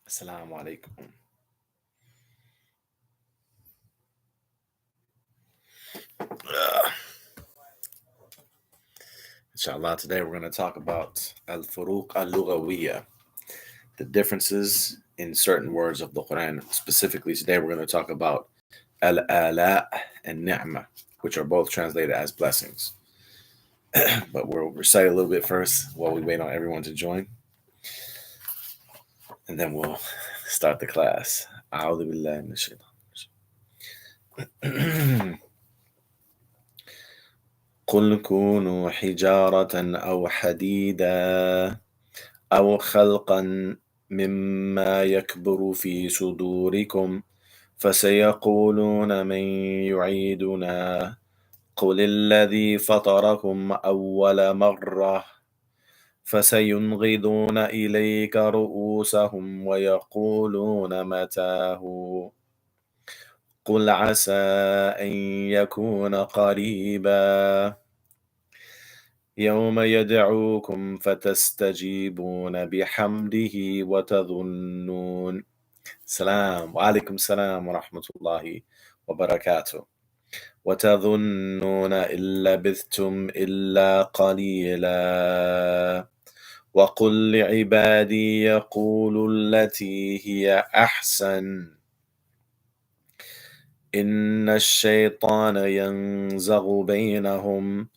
Assalamu alaikum. Inshallah, today we're going to talk about al-furooq al-lughawiyyah, the differences in certain words of the Qur'an. Specifically, today we're going to talk about al-aalaa and ni'mah, which are both translated as blessings. But we'll recite a little bit first while we wait on everyone to join, and then we'll start the class. أعوذ بالله من الشيطان الرجيم. قل كونوا حجارة أو حديدا أو خلقا مما يكبر في صدوركم فسيقولون من يعيدنا قل الذي فطركم أول مرة فسينغضون إليك رؤوسهم ويقولون متاه قل عسى أن يكون قريبا يوم يدعوكم فتستجيبون بحمده وتظنون السلام وعليكم السلام ورحمة الله وبركاته وتظنون إن لبثتم إلا قليلا وقل لعبادي يقولوا التي هي أحسن إن الشيطان ينزغ بينهم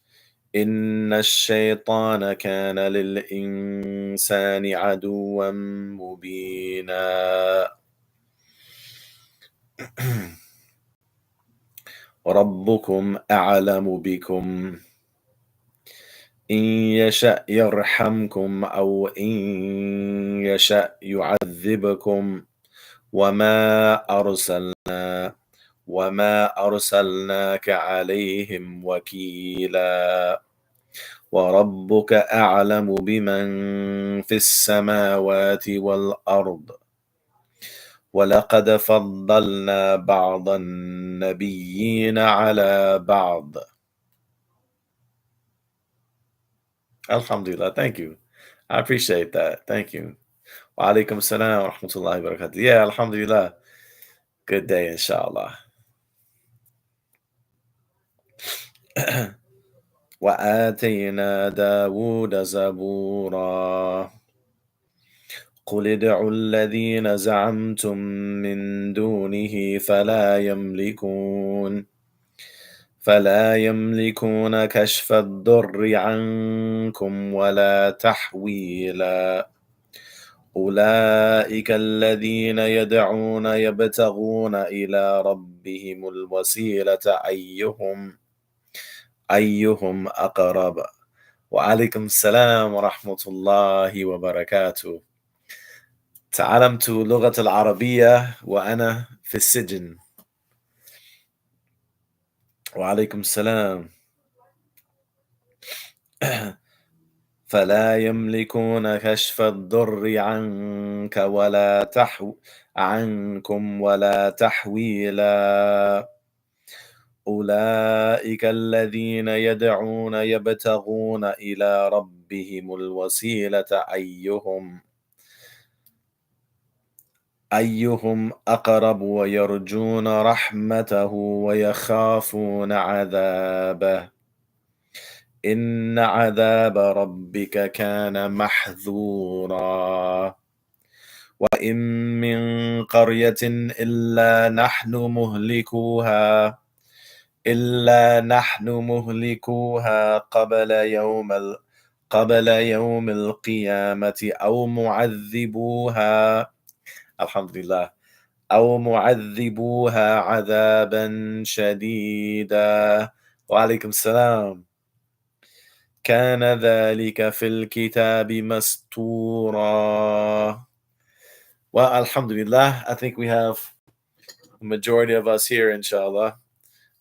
إن الشيطان كان للإنسان عدوا مبينا ربكم أعلم بكم إن يشأ يرحمكم أو إن يشأ يعذبكم وما أرسلناك عليهم وكيلا وربك أعلم بمن في السماوات والأرض ولقد فضلنا بعض النبيين على بعض. Alhamdulillah, thank you. I appreciate that. Thank you. Wa alaikum salam wa rahmatullahi wa barakatuh. Yeah, alhamdulillah. Good day, inshallah. وآتينا داود زبورا قل ادعوا الذين زعمتم من دونه فلا يملكون كشف الضر عنكم ولا تحويلا أولئك الذين يدعون يبتغون إلى ربهم الوسيلة أيهم أقرب وعليكم السلام ورحمة الله وبركاته تعلمت لغة العربية وأنا في السجن وعليكم السلام فلا يملكون كشف الضر عنكم ولا تحويلا أولئك الذين يدعون يبتغون إلى ربهم الوسيلة أيهم أقرب ويرجون رحمته ويخافون عذابه إن عذاب ربك كان محذورا وإن من قرية إلا نحن مهلكوها قبل يوم القيامة أو معذبوها عذابا شديدا وعليكم السلام كان ذلك في الكتاب مسطورا. Well, alhamdulillah, I think we have the majority of us here, inshallah.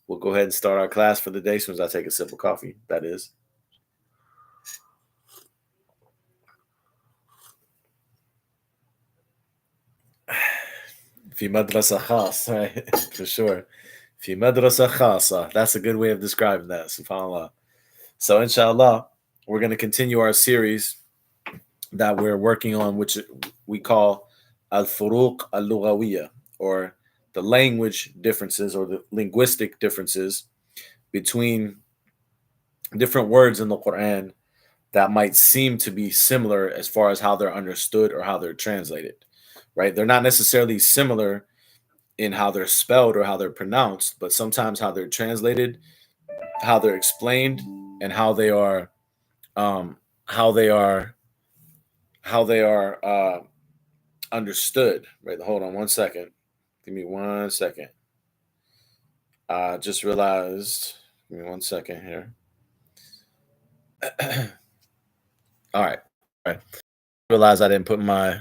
We'll go ahead and start our class for the day as soon as I take a sip of coffee, that is. في مدرسة خاص, right? For sure. في مدرسة خاصة. That's a good way of describing that, subhanAllah. So inshallah, we're going to continue our series that we're working on, which we call al-furooq al-lughawiyyah, or the language differences or the linguistic differences between different words in the Quran that might seem to be similar as far as how they're understood or how they're translated, right? They're not necessarily similar in how they're spelled or how they're pronounced, but sometimes how they're translated, how they're explained, and um, how they are how they are understood. Right? Hold on one second. Give me 1 second. I just realized. Give me 1 second here. All right. All right. Realize I didn't put my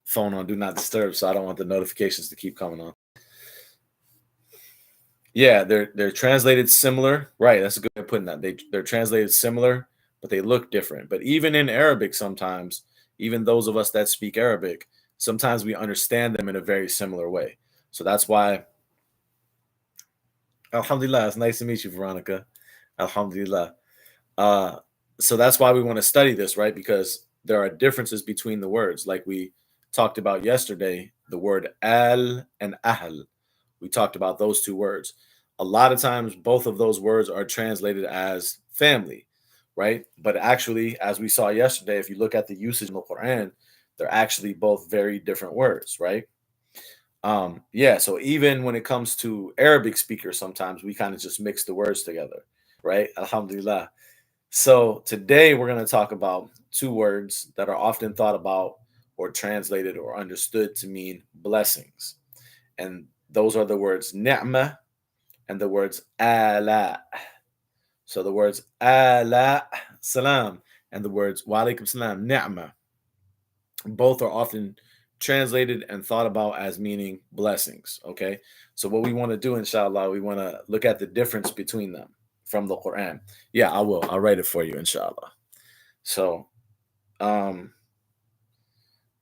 phone on do not disturb, so I don't want the notifications to keep coming on. Yeah, they're translated similar. Right, that's a good way of putting that. They're translated similar, but they look different. But even in Arabic, sometimes, even those of us that speak Arabic, sometimes we understand them in a very similar way. So that's why, Alhamdulillah, it's nice to meet you, Veronica. Alhamdulillah. Uh, so that's why we want to study this, right? Because there are differences between the words, like we talked about yesterday. The word al and ahl. We talked about those two words. A lot of times, both of those words are translated as family, right? But actually, as we saw yesterday, if you look at the usage in the Quran, they're actually both very different words, right? Yeah, so even when it comes to Arabic speakers, sometimes we kind of just mix the words together, right? Alhamdulillah. So today we're going to talk about two words that are often thought about or translated or understood to mean blessings. And those are the words ni'mah and the words aalaa. So the words aalaa, salam, and the words wa alaikum salam, ni'mah, both are often translated and thought about as meaning blessings. Okay. So what we want to do, inshallah, we want to look at the difference between them from the Quran. Yeah, I will. I'll write it for you, inshallah. So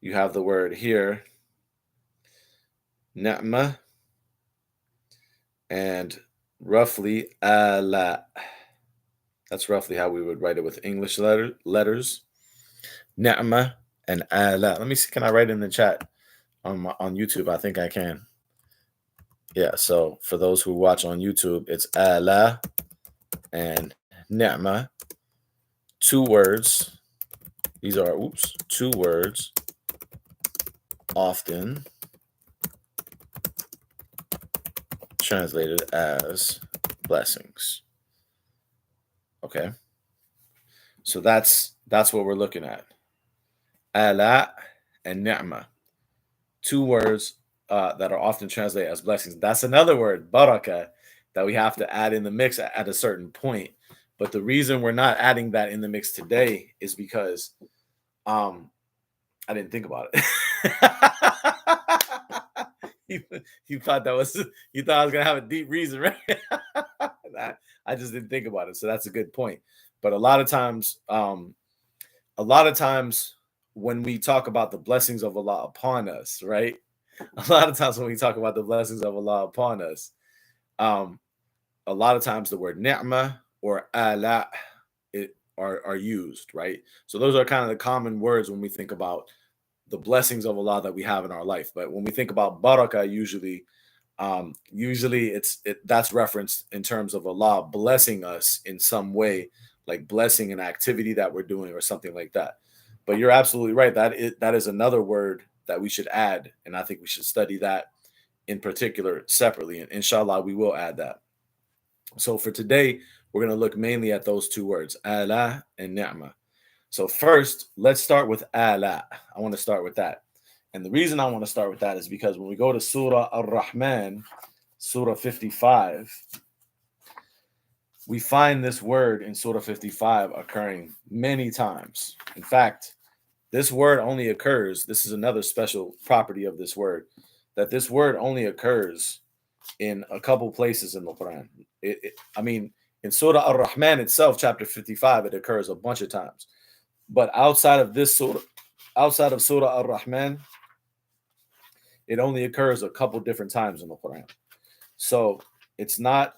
you have the word here, ni'mah, and roughly aalaa. That's roughly how we would write it with English letters. Ni'mah and aalaa. Let me see. Can I write it in the chat on YouTube? I think I can. Yeah. So for those who watch on YouTube, it's aalaa and ni'mah. Two words. These are two words often translated as blessings. Okay. So that's what we're looking at. Aalaa and ni'mah. Two words that are often translated as blessings. That's another word, barakah, that we have to add in the mix at a certain point. But the reason we're not adding that in the mix today is because I didn't think about it. you thought I was gonna have a deep reason, right? I just didn't think about it. So that's a good point. But a lot of times when we talk about the blessings of Allah upon us, right? A lot of times when we talk about the blessings of Allah upon us, a lot of times the word ni'mah or aalaa are used, right? So those are kind of the common words when we think about the blessings of Allah that we have in our life. But when we think about barakah, usually that's referenced in terms of Allah blessing us in some way, like blessing an activity that we're doing or something like that. But you're absolutely right. That is another word that we should add, and I think we should study that in particular separately. And inshallah, we will add that. So for today, we're going to look mainly at those two words, aalaa and ni'mah. So first, let's start with aalaa. I want to start with that. And the reason I want to start with that is because when we go to Surah Ar-Rahman, Surah 55, we find this word in Surah 55 occurring many times. In fact, this word only occurs, this is another special property of this word, that this word only occurs in a couple places in the Quran. In Surah Ar-Rahman itself, chapter 55, it occurs a bunch of times. But outside of Surah Ar-Rahman, it only occurs a couple different times in the Quran. So it's not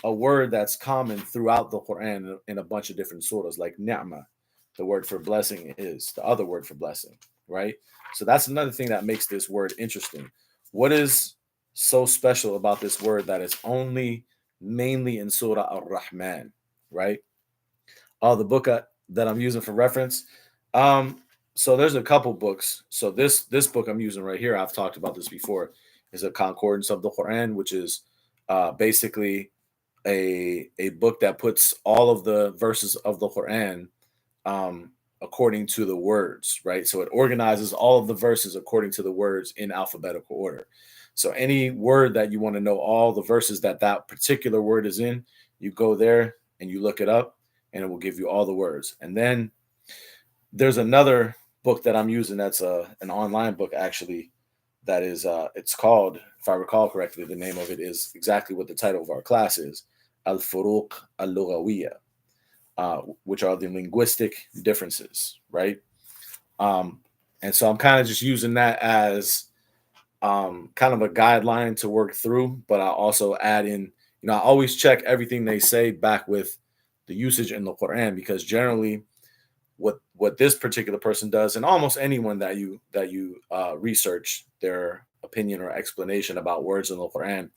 a word that's common throughout the Quran in a bunch of different surahs, like ni'mah. the word for blessing is, the other word for blessing, right? So that's another thing that makes this word interesting. What is so special about this word that it's only mainly in Surah Ar-Rahman, right? The book that I'm using for reference. Um, so there's a couple books. So this book I'm using right here, I've talked about this before, is a concordance of the Quran, which is basically a book that puts all of the verses of the Quran according to the words, right? So it organizes all of the verses according to the words in alphabetical order. So any word that you want to know all the verses that that particular word is in, you go there and you look it up, and it will give you all the words. And then there's another book that I'm using that's an online book actually that is it's called, if I recall correctly, the name of it is exactly what the title of our class is, al-furooq al-lughawiyyah, which are the linguistic differences, right? And so I'm kind of just using that as kind of a guideline to work through, but I also add in, I always check everything they say back with the usage in the Quran, because generally what this particular person does, and almost anyone that you research their opinion or explanation about words in the Quran,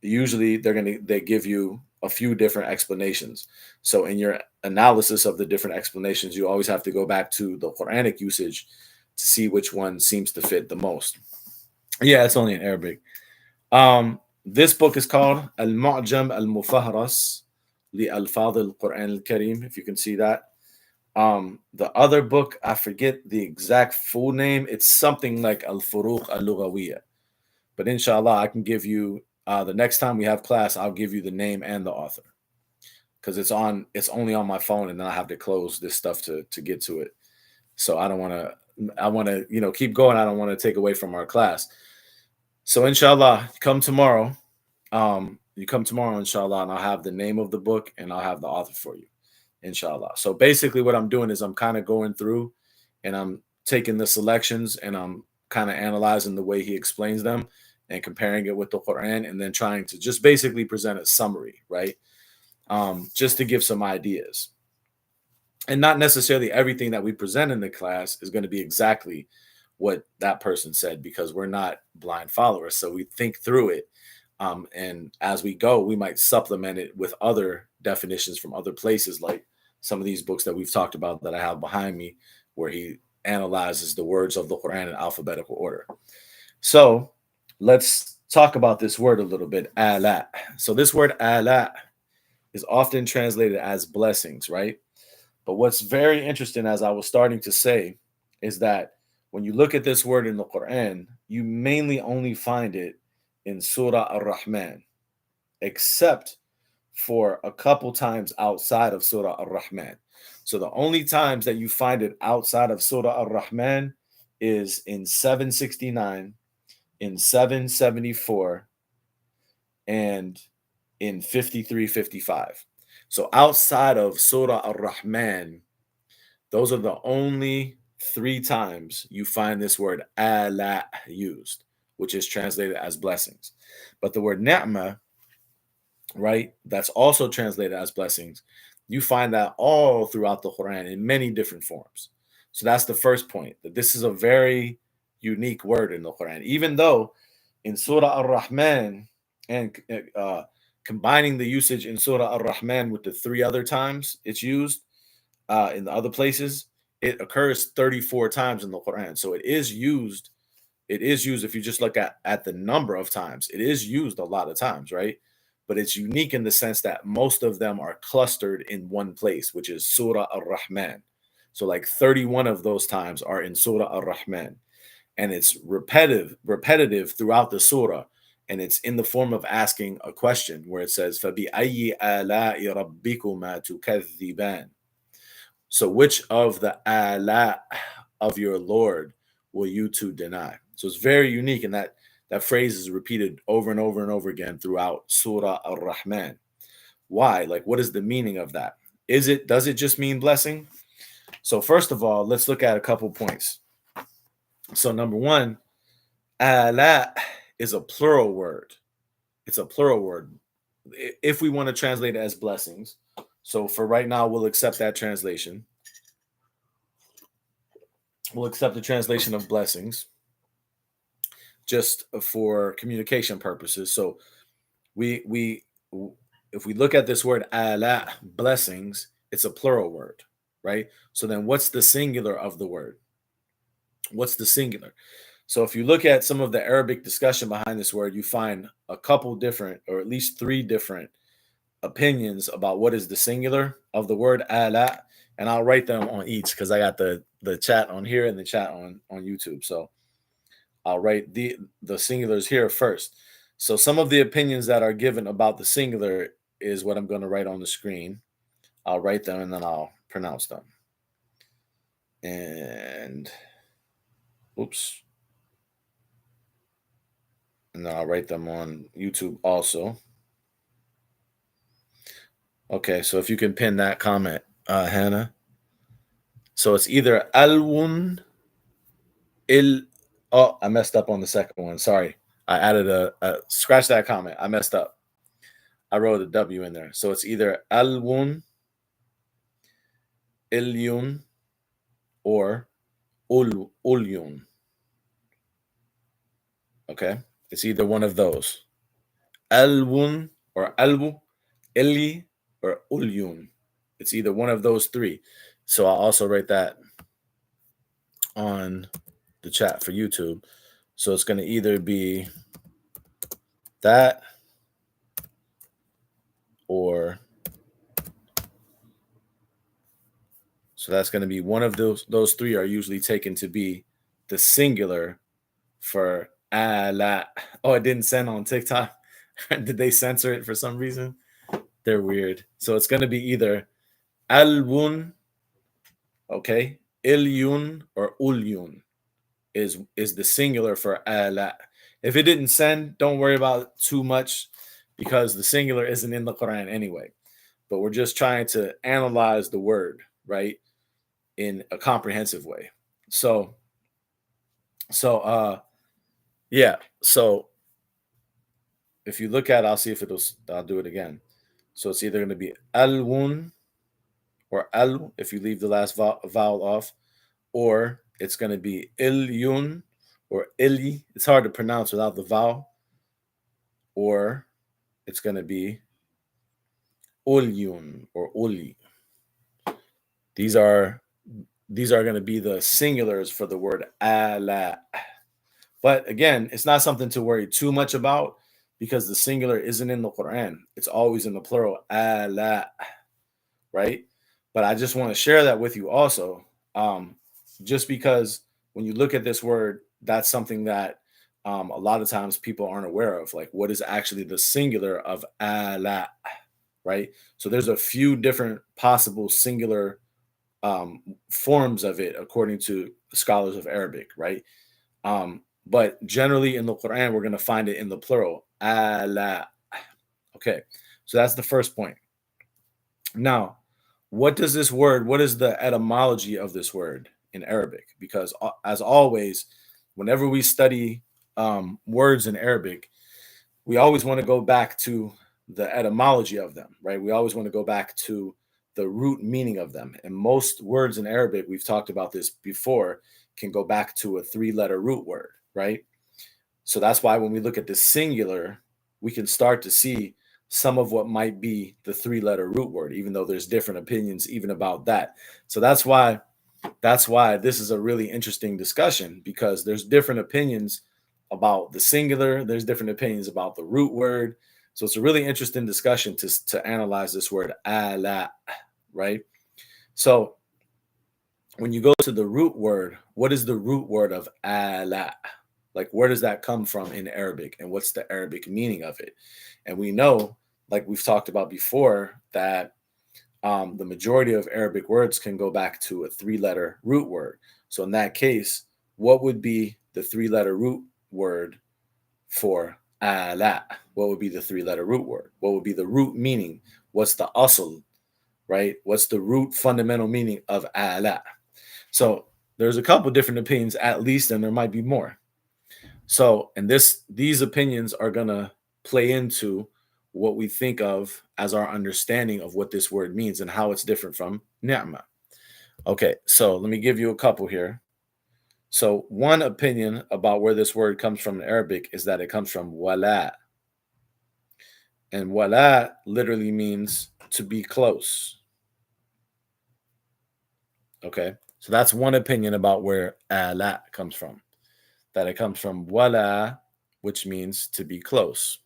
usually they give you a few different explanations. So in your analysis of the different explanations, you always have to go back to the Quranic usage to see which one seems to fit the most. Yeah, it's only in Arabic. This book is called Al-Mu'jam Al-Mufahras li Al-Fadh Al-Quran Al-Karim, if you can see that. The other book, I forget the exact full name. It's something like al-furooq al-lughawiyyah. But inshallah, I can give you the next time we have class, I'll give you the name and the author, because it's only on my phone, and then I have to close this stuff to get to it. So I want to keep going. I don't want to take away from our class. So inshallah, you come tomorrow, inshallah, and I'll have the name of the book and I'll have the author for you, inshallah. So basically what I'm doing is I'm kind of going through and I'm taking the selections and I'm kind of analyzing the way he explains them and comparing it with the Quran, and then trying to just basically present a summary, right? Just to give some ideas. And not necessarily everything that we present in the class is going to be exactly what that person said, because we're not blind followers. So we think through it. And as we go, we might supplement it with other definitions from other places, like some of these books that we've talked about that I have behind me, where he analyzes the words of the Quran in alphabetical order. So let's talk about this word a little bit, aalaa. So this word aalaa is often translated as blessings, right? But what's very interesting, as I was starting to say, is that when you look at this word in the Quran, you mainly only find it in Surah Ar-Rahman, except for a couple times outside of Surah Ar-Rahman. So the only times that you find it outside of Surah Ar-Rahman is in 769, in 774, and in 53-55. So outside of Surah Ar-Rahman, those are the only 3 times you find this word aalaa used, which is translated as blessings. But the word ni'mah, right, that's also translated as blessings, you find that all throughout the Quran in many different forms. So that's the first point, that this is a very unique word in the Quran, even though in Surah Ar-Rahman, and combining the usage in Surah Ar-Rahman with the 3 other times it's used in the other places, it occurs 34 times in the Quran. So it is used. It is used, if you just look at the number of times, it is used a lot of times, right? But it's unique in the sense that most of them are clustered in one place, which is Surah Ar-Rahman. So like 31 of those times are in Surah Ar-Rahman. And it's repetitive throughout the surah. And it's in the form of asking a question where it says, فَبِأَيِّ آلَاءِ رَبِّكُمَا تُكَذِّبَانِ. So which of the aalaa of your Lord will you two deny? So it's very unique, and that phrase is repeated over and over and over again throughout Surah Ar-Rahman. Why? Like, what is the meaning of that? Does it just mean blessing? So first of all, let's look at a couple points. So number one, aalaa is a plural word. It's a plural word. If we want to translate it as blessings. So for right now, we'll accept that translation. We'll accept the translation of blessings just for communication purposes. So we if we look at this word aalaa, blessings, it's a plural word, right? So then what's the singular of the word? What's the singular? So if you look at some of the Arabic discussion behind this word, you find a couple different, or at least three different opinions about what is the singular of the word aalaa, and I'll write them on each because I got the chat on here and the chat on YouTube. So I'll write the singulars here first. So some of the opinions that are given about the singular is what I'm going to write on the screen. I'll write them and then I'll pronounce them. And oops. And then I'll write them on YouTube also. Okay, so if you can pin that comment, Hannah. So it's either alwun il. Oh, I messed up on the second one. Sorry. I added a scratch that comment. I messed up. I wrote a W in there. So it's either alwun, ilyun, or ulyun. Okay? It's either one of those. Alwun or albu, ili, or ulyun. It's either one of those three. So I'll also write that on the chat for YouTube. So it's going to either be that or, so that's going to be one of those three are usually taken to be the singular for aalaa. Oh, it didn't send on TikTok. Did they censor it for some reason? They're weird. So it's going to be either alwun, okay, ilyun, or ulyun is the singular for aalaa. If it didn't send, don't worry about it too much because the singular isn't in the Qur'an anyway. But we're just trying to analyze the word, right, in a comprehensive way. So yeah. So if you look at, I'll see if I'll do it again. So it's either going to be alwun or al if you leave the last vowel off, or it's going to be ilyun or ili. It's hard to pronounce without the vowel. Or it's going to be ulyun or uli. These are going to be the singulars for the word aalaa. But again, it's not something to worry too much about because the singular isn't in the Quran. It's always in the plural, aalaa, right? But I just want to share that with you also, just because when you look at this word, that's something that a lot of times people aren't aware of, like what is actually the singular of aalaa, right? So there's a few different possible singular forms of it according to scholars of Arabic, right? But generally in the Quran, we're going to find it in the plural, aalaa. Okay, so that's the first point. Now, what is the etymology of this word in Arabic? Because as always, whenever we study words in Arabic, we always want to go back to the etymology of them, right? We always want to go back to the root meaning of them. And most words in Arabic, we've talked about this before, can go back to a three-letter root word, right? So that's why when we look at the singular, we can start to see some of what might be the three-letter root word, even though there's different opinions even about that. So that's why this is a really interesting discussion, because there's different opinions about the singular, there's different opinions about the root word. So it's a really interesting discussion to analyze this word aalaa, right? So when you go to the root word, what is the root word of aalaa? Like, where does that come from in Arabic, and what's the Arabic meaning of it? And we know, like we've talked about before, that the majority of Arabic words can go back to a three-letter root word. So in that case, what would be the three-letter root word for aalaa? What would be the three-letter root word? What would be the root meaning? What's the asl, right? What's the root fundamental meaning of aalaa? So there's a couple different opinions at least, and there might be more. So, and these opinions are going to play into what we think of as our understanding of what this word means and how it's different from ni'mah. Okay, so let me give you a couple here. So one opinion about where this word comes from in Arabic is that it comes from wala. And wala literally means to be close. Okay. So that's one opinion about where aalaa comes from. That it comes from wala, which means to be close.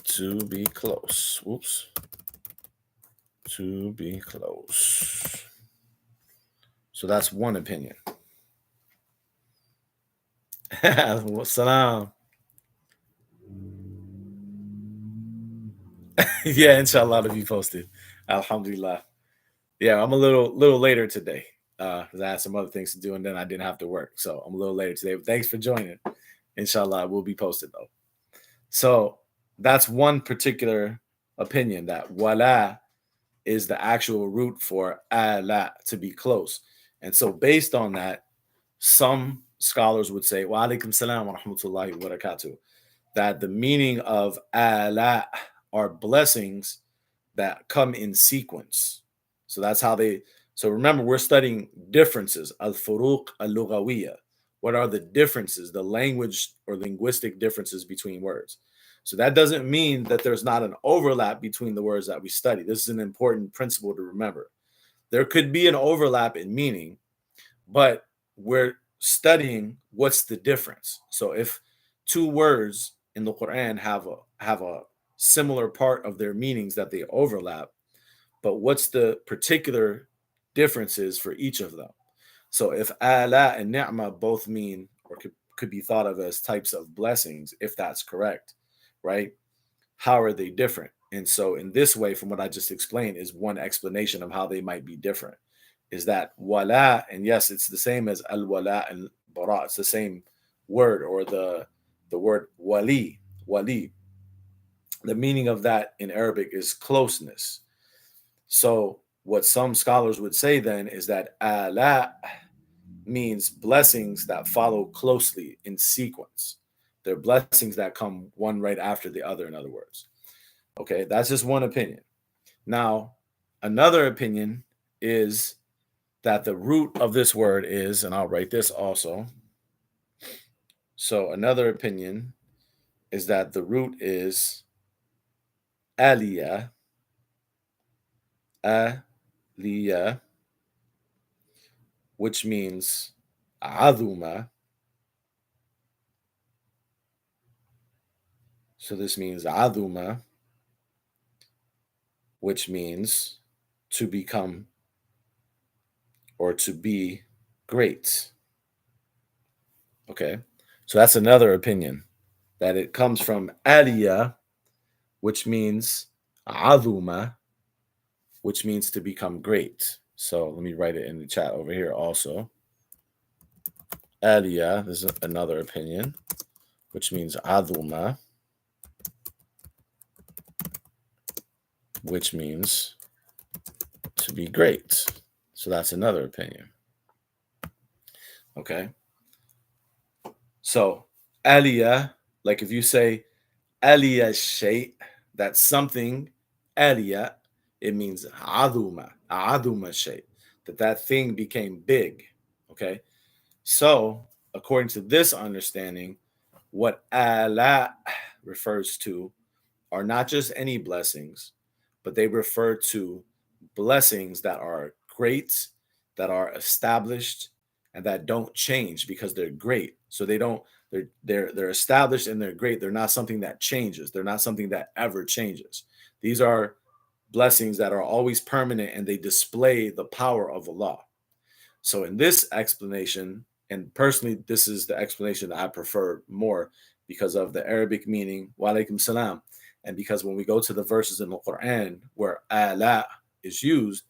To be close. Oops. To be close. So that's one opinion. Salam. Yeah, inshallah to be posted. Alhamdulillah. Yeah, I'm a little later today. Because I had some other things to do and then I didn't have to work. So I'm a little later today. But thanks for joining. Inshallah, we'll be posted though. So that's one particular opinion that wala is the actual root for aalaa, to be close. And so based on that, some scholars would say, wa alaikum salam wa rahmatullahi wa barakatuh, that the meaning of aalaa are blessings that come in sequence. So that's how they, so remember, we're studying differences, al-furooq, al-lughawiyyah. What are the differences, the language or linguistic differences between words? So that doesn't mean that there's not an overlap between the words that we study. This is an important principle to remember. There could be an overlap in meaning, but we're studying what's the difference. So if two words in the Qur'an have a similar part of their meanings that they overlap, but what's the particular differences for each of them? So if aalaa and ni'mah both mean or could be thought of as types of blessings, if that's correct, right? How are they different? And so in this way, from what I just explained, is one explanation of how they might be different. Is that wala, and yes, it's the same as al-wala and bara. It's the same word, or the word wali. Wali. The meaning of that in Arabic is closeness. So what some scholars would say then is that aalaa means blessings that follow closely in sequence. They're blessings that come one right after the other, in other words. Okay, that's just one opinion. Now, another opinion is that the root of this word is, and I'll write this also. So another opinion is that the root is aliyah, aliyah, which means aduma. So this means aduma, which means to become or to be great. Okay, so that's another opinion, that it comes from aliyah, which means aduma, which means to become great. So let me write it in the chat over here also. Aliyah, this is another opinion, which means aduma, which means to be great. So that's another opinion. Okay. So aliyah, like if you say aliyah shay, that's something, aliyah, it means aduma shay, that thing became big. Okay. So according to this understanding, what aalaa refers to are not just any blessings, but they refer to blessings that are great, that are established, and that don't change because they're great. So they don't, they're established and they're great. They're not something that changes. They're not something that ever changes. These are blessings that are always permanent, and they display the power of Allah. So in this explanation, and personally, this is the explanation that I prefer more because of the Arabic meaning, wa alaikum salam, and because when we go to the verses in the Quran where aalaa is used,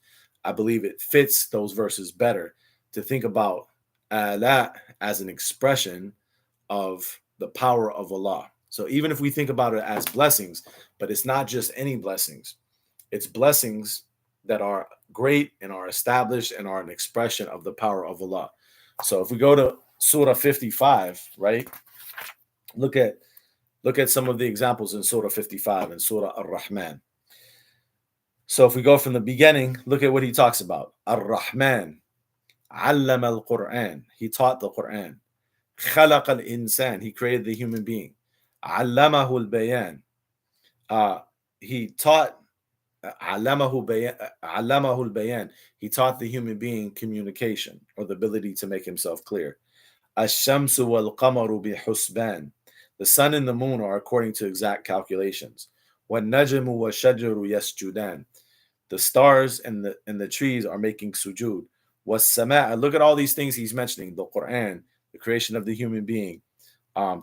I believe it fits those verses better to think about aalaa as an expression of the power of Allah. So even if we think about it as blessings, but it's not just any blessings, it's blessings that are great and are established and are an expression of the power of Allah. So if we go to Surah 55, right? Look at some of the examples in Surah 55 and Surah Ar-Rahman. So if we go from the beginning, look at what he talks about. Ar-Rahman, allama al-Qur'an. He taught the Qur'an. Khalaq al-insan. He created the human being. Allamahu al-bayan. He taught allamahu al-bayan. He taught the human being communication, or the ability to make himself clear. Ash-shamsu wal-qamaru bihusban. The sun and the moon are according to exact calculations. وَالنَّجْمُ وَالشَّجَرُ يَسْجُدَانِ. The stars and the trees are making sujood. وَالسَّمَاءَ. Look at all these things he's mentioning. The Quran, the creation of the human being,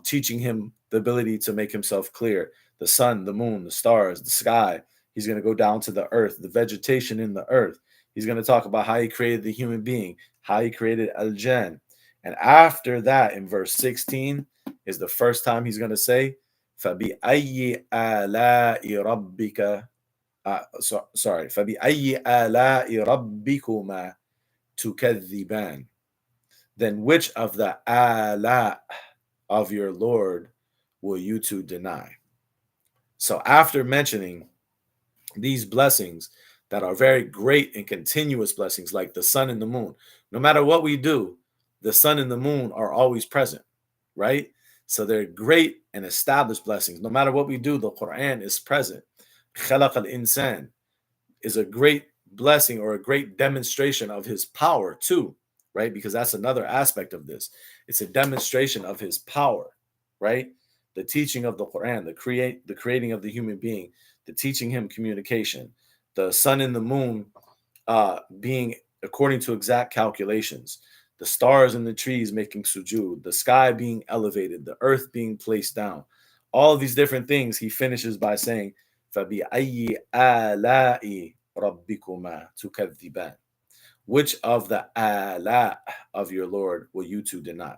teaching him the ability to make himself clear. The sun, the moon, the stars, the sky. He's going to go down to the earth, the vegetation in the earth. He's going to talk about how he created the human being, how he created al-jan. And after that, in verse 16, is the first time he's going to say, فَبِأَيِّ آلَاءِ رَبِّكَ sorry, فَبِأَيِّ آلَاءِ رَبِّكُمَا تُكَذِّبَانِ. Then which of the aalaa of your Lord will you two deny? So after mentioning these blessings that are very great and continuous blessings, like the sun and the moon, no matter what we do, the sun and the moon are always present, right? So they're great and established blessings. No matter what we do, the Quran is present. Khalaq al-insan is a great blessing, or a great demonstration of his power too, right? Because that's another aspect of this. It's a demonstration of his power, right? The teaching of the Quran, the creating of the human being, the teaching him communication, the sun and the moon being according to exact calculations, the stars and the trees making sujood, the sky being elevated, the earth being placed down. All of these different things, he finishes by saying, فَبِأَيِّ آلَاءِ رَبِّكُمَا تُكَذِّبَانِ. Which of the aalaa of your Lord will you two deny?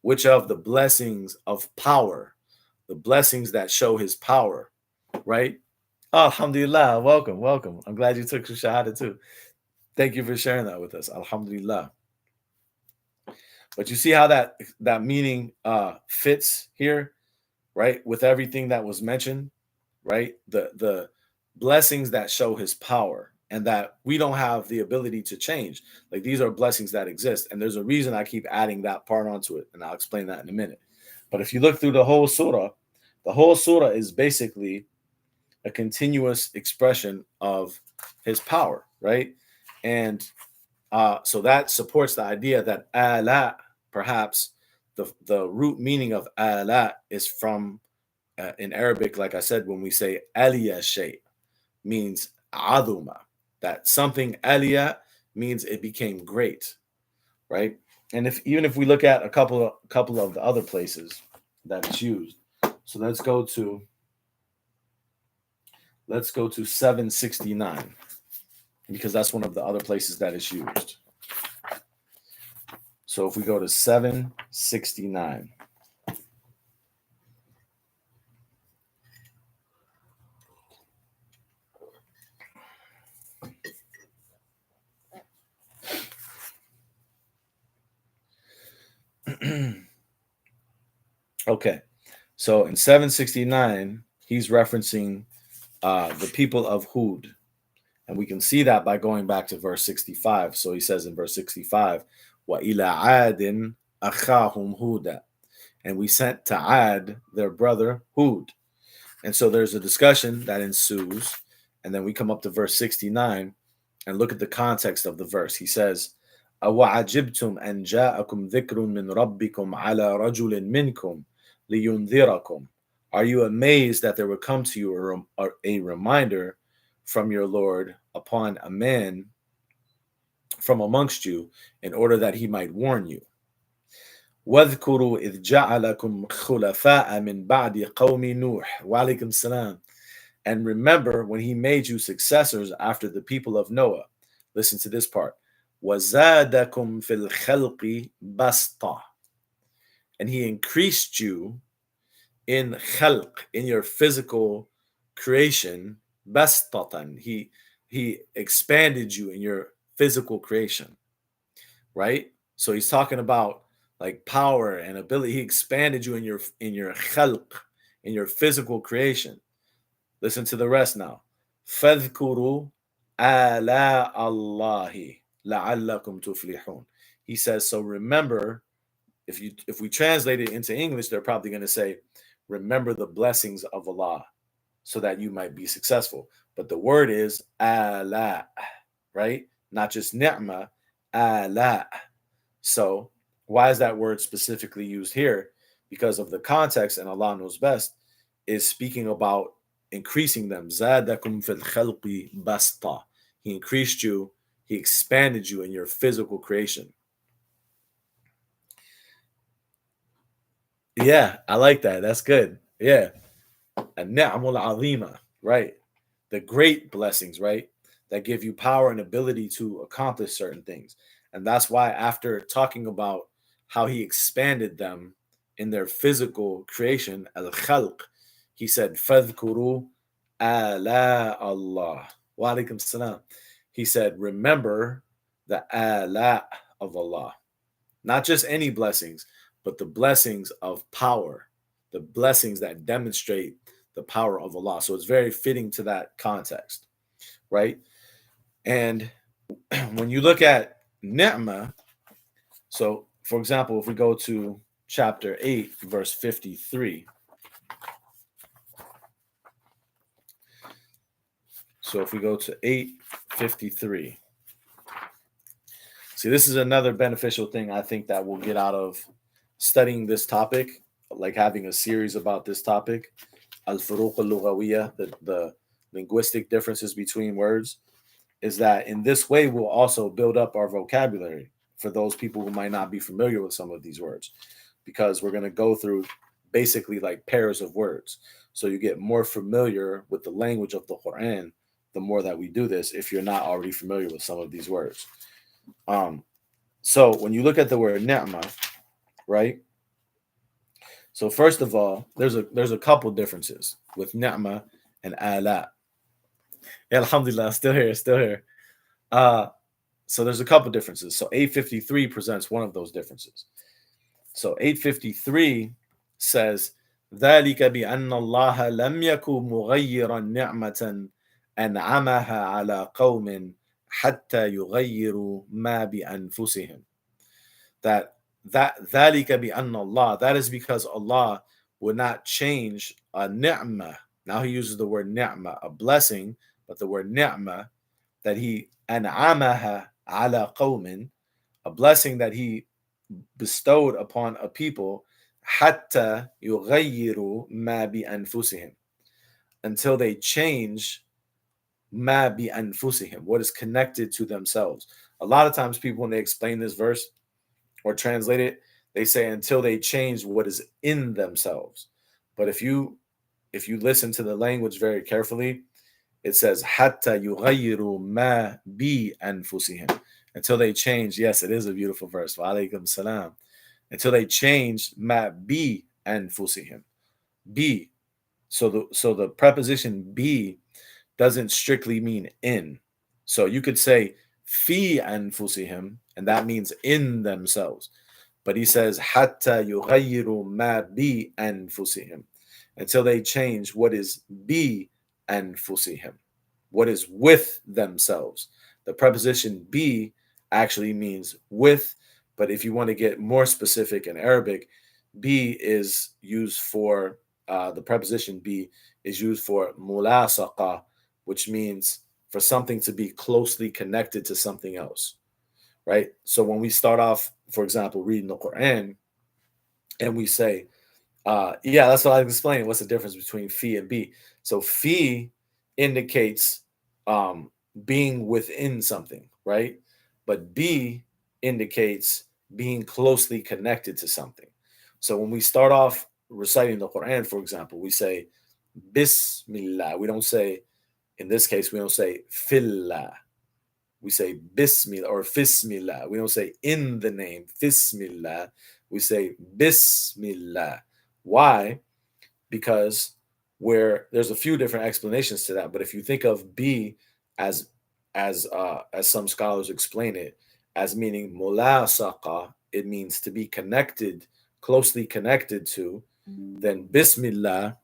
Which of the blessings of power, the blessings that show his power, right? Oh, alhamdulillah, welcome, welcome. I'm glad you took shahada too. Thank you for sharing that with us. Alhamdulillah. But you see how that meaning fits here, right? With everything that was mentioned, right? The blessings that show his power and that we don't have the ability to change. Like, these are blessings that exist. And there's a reason I keep adding that part onto it. And I'll explain that in a minute. But if you look through the whole surah is basically a continuous expression of his power, right? And so that supports the idea that aalaa, perhaps the root meaning of aalaa is from in Arabic, like I said, when we say aliyah shay, means aduma, that something aliyah means it became great, right? And even if we look at a couple of the other places that it's used, so let's go to 769, because that's one of the other places that it's used. So if we go to 769. Okay, so in 769, he's referencing the people of Hud. And we can see that by going back to verse 65. So he says in verse 65, وَإِلَىٰ عَادٍ أَخَاهُمْ هُودًا. And we sent to Ad their brother Hud. And so there's a discussion that ensues. And then we come up to verse 69 and look at the context of the verse. He says, أَوَعَجِبْتُمْ أَنْ جَاءَكُمْ ذِكْرٌ مِّن رَبِّكُمْ عَلَى رَجُلٍ مِّنْكُمْ لِيُنذِرَكُمْ. Are you amazed that there will come to you a reminder from your Lord upon a man from amongst you, in order that he might warn you? وَاذْكُرُوا إِذْ جَعَلَكُمْ خُلَفَاءَ مِنْ بَعْدِ قَوْمِ نُوحٍ وَعَلَيْكُمْ السَّلَامُ. And remember when he made you successors after the people of Noah. Listen to this part. وَزَادَكُمْ فِي الْخَلْقِ بَسْطًا. And he increased you in khalq, in your physical creation, bastatan. He expanded you in your physical creation, right? So he's talking about like power and ability. He expanded you in your khalq, in your physical creation. Listen to the rest now. فَاذْكُرُوا aalaa Allahi la'allakum tuflihun. He says, so remember, if we translate it into English, they're probably going to say, remember the blessings of Allah so that you might be successful. But the word is aalaa, right? Not just ni'mah, aalaa. So why is that word specifically used here? Because of the context, and Allah knows best, is speaking about increasing them. Zadakum fil khalqi basta. He increased you, he expanded you in your physical creation. Yeah, I like that. That's good. Yeah. An-ni'amul azima, right? The great blessings, right? That give you power and ability to accomplish certain things. And that's why after talking about how he expanded them in their physical creation, al-khalq, he said, fadhkuru ala Allah. Wa alaikum salam. He said, remember the ala of Allah. Not just any blessings, but the blessings of power, the blessings that demonstrate the power of Allah. So it's very fitting to that context, right? And when you look at ni'mah, so for example, if we go to chapter 8, verse 53. So if we go to 8:53. See, this is another beneficial thing I think that we'll get out of studying this topic, like having a series about this topic, al-furooq al-lughawiyyah, the linguistic differences between words, is that in this way we'll also build up our vocabulary for those people who might not be familiar with some of these words, because we're going to go through basically like pairs of words. So you get more familiar with the language of the Qur'an the more that we do this, if you're not already familiar with some of these words. So when you look at the word ni'mah, right? So first of all, there's a couple differences with ni'mah and aalaa. Yeah, alhamdulillah, still here, still here. So there's a couple differences. So 853 presents one of those differences. So 853 says, ذلك بأن الله لم يكن مغيرا نعمة أنعمها على قوم حتى يغيروا ما بأنفسهم. That ذلك بأن Allah, that is because Allah would not change a ni'mah. Now he uses the word ni'mah, a blessing, but the word ni'mah that he an'amaha ala qawmin, a blessing that he bestowed upon a people, hatta yughayyiru ma bi anfusihim, until they change ma bi anfusihim, what is connected to themselves. A lot of times people, when they explain this verse or translate it, they say until they change what is in themselves. But if you listen to the language very carefully, it says hatta yughayyiru ma bi anfusihim, until they change. Yes, it is a beautiful verse. Wa alaikum salam. Until they change ma bi anfusihim. Bi. So the preposition bi doesn't strictly mean in. So you could say fi anfusihim, and that means in themselves. But he says hatta yughayyiru ma bi anfusihim, until they change what is bi anfusihim, what is with themselves. The preposition bi actually means with, but if you want to get more specific in Arabic, bi is used for the preposition bi is used for mulasaqa, which means for something to be closely connected to something else, right? So when we start off, for example, reading the Quran, and we say, yeah, that's what I was explaining. What's the difference between fi and bi? So fi indicates being within something, right? But bi indicates being closely connected to something. So when we start off reciting the Quran, for example, we say Bismillah. We don't say, in this case, we don't say Fillah. We say Bismillah or Fismillah. We don't say in the name, Fismillah. We say Bismillah. Why? Because there's a few different explanations to that. But if you think of bi as some scholars explain it, as meaning mulasaqa, it means to be connected, closely connected to. Then Bismillah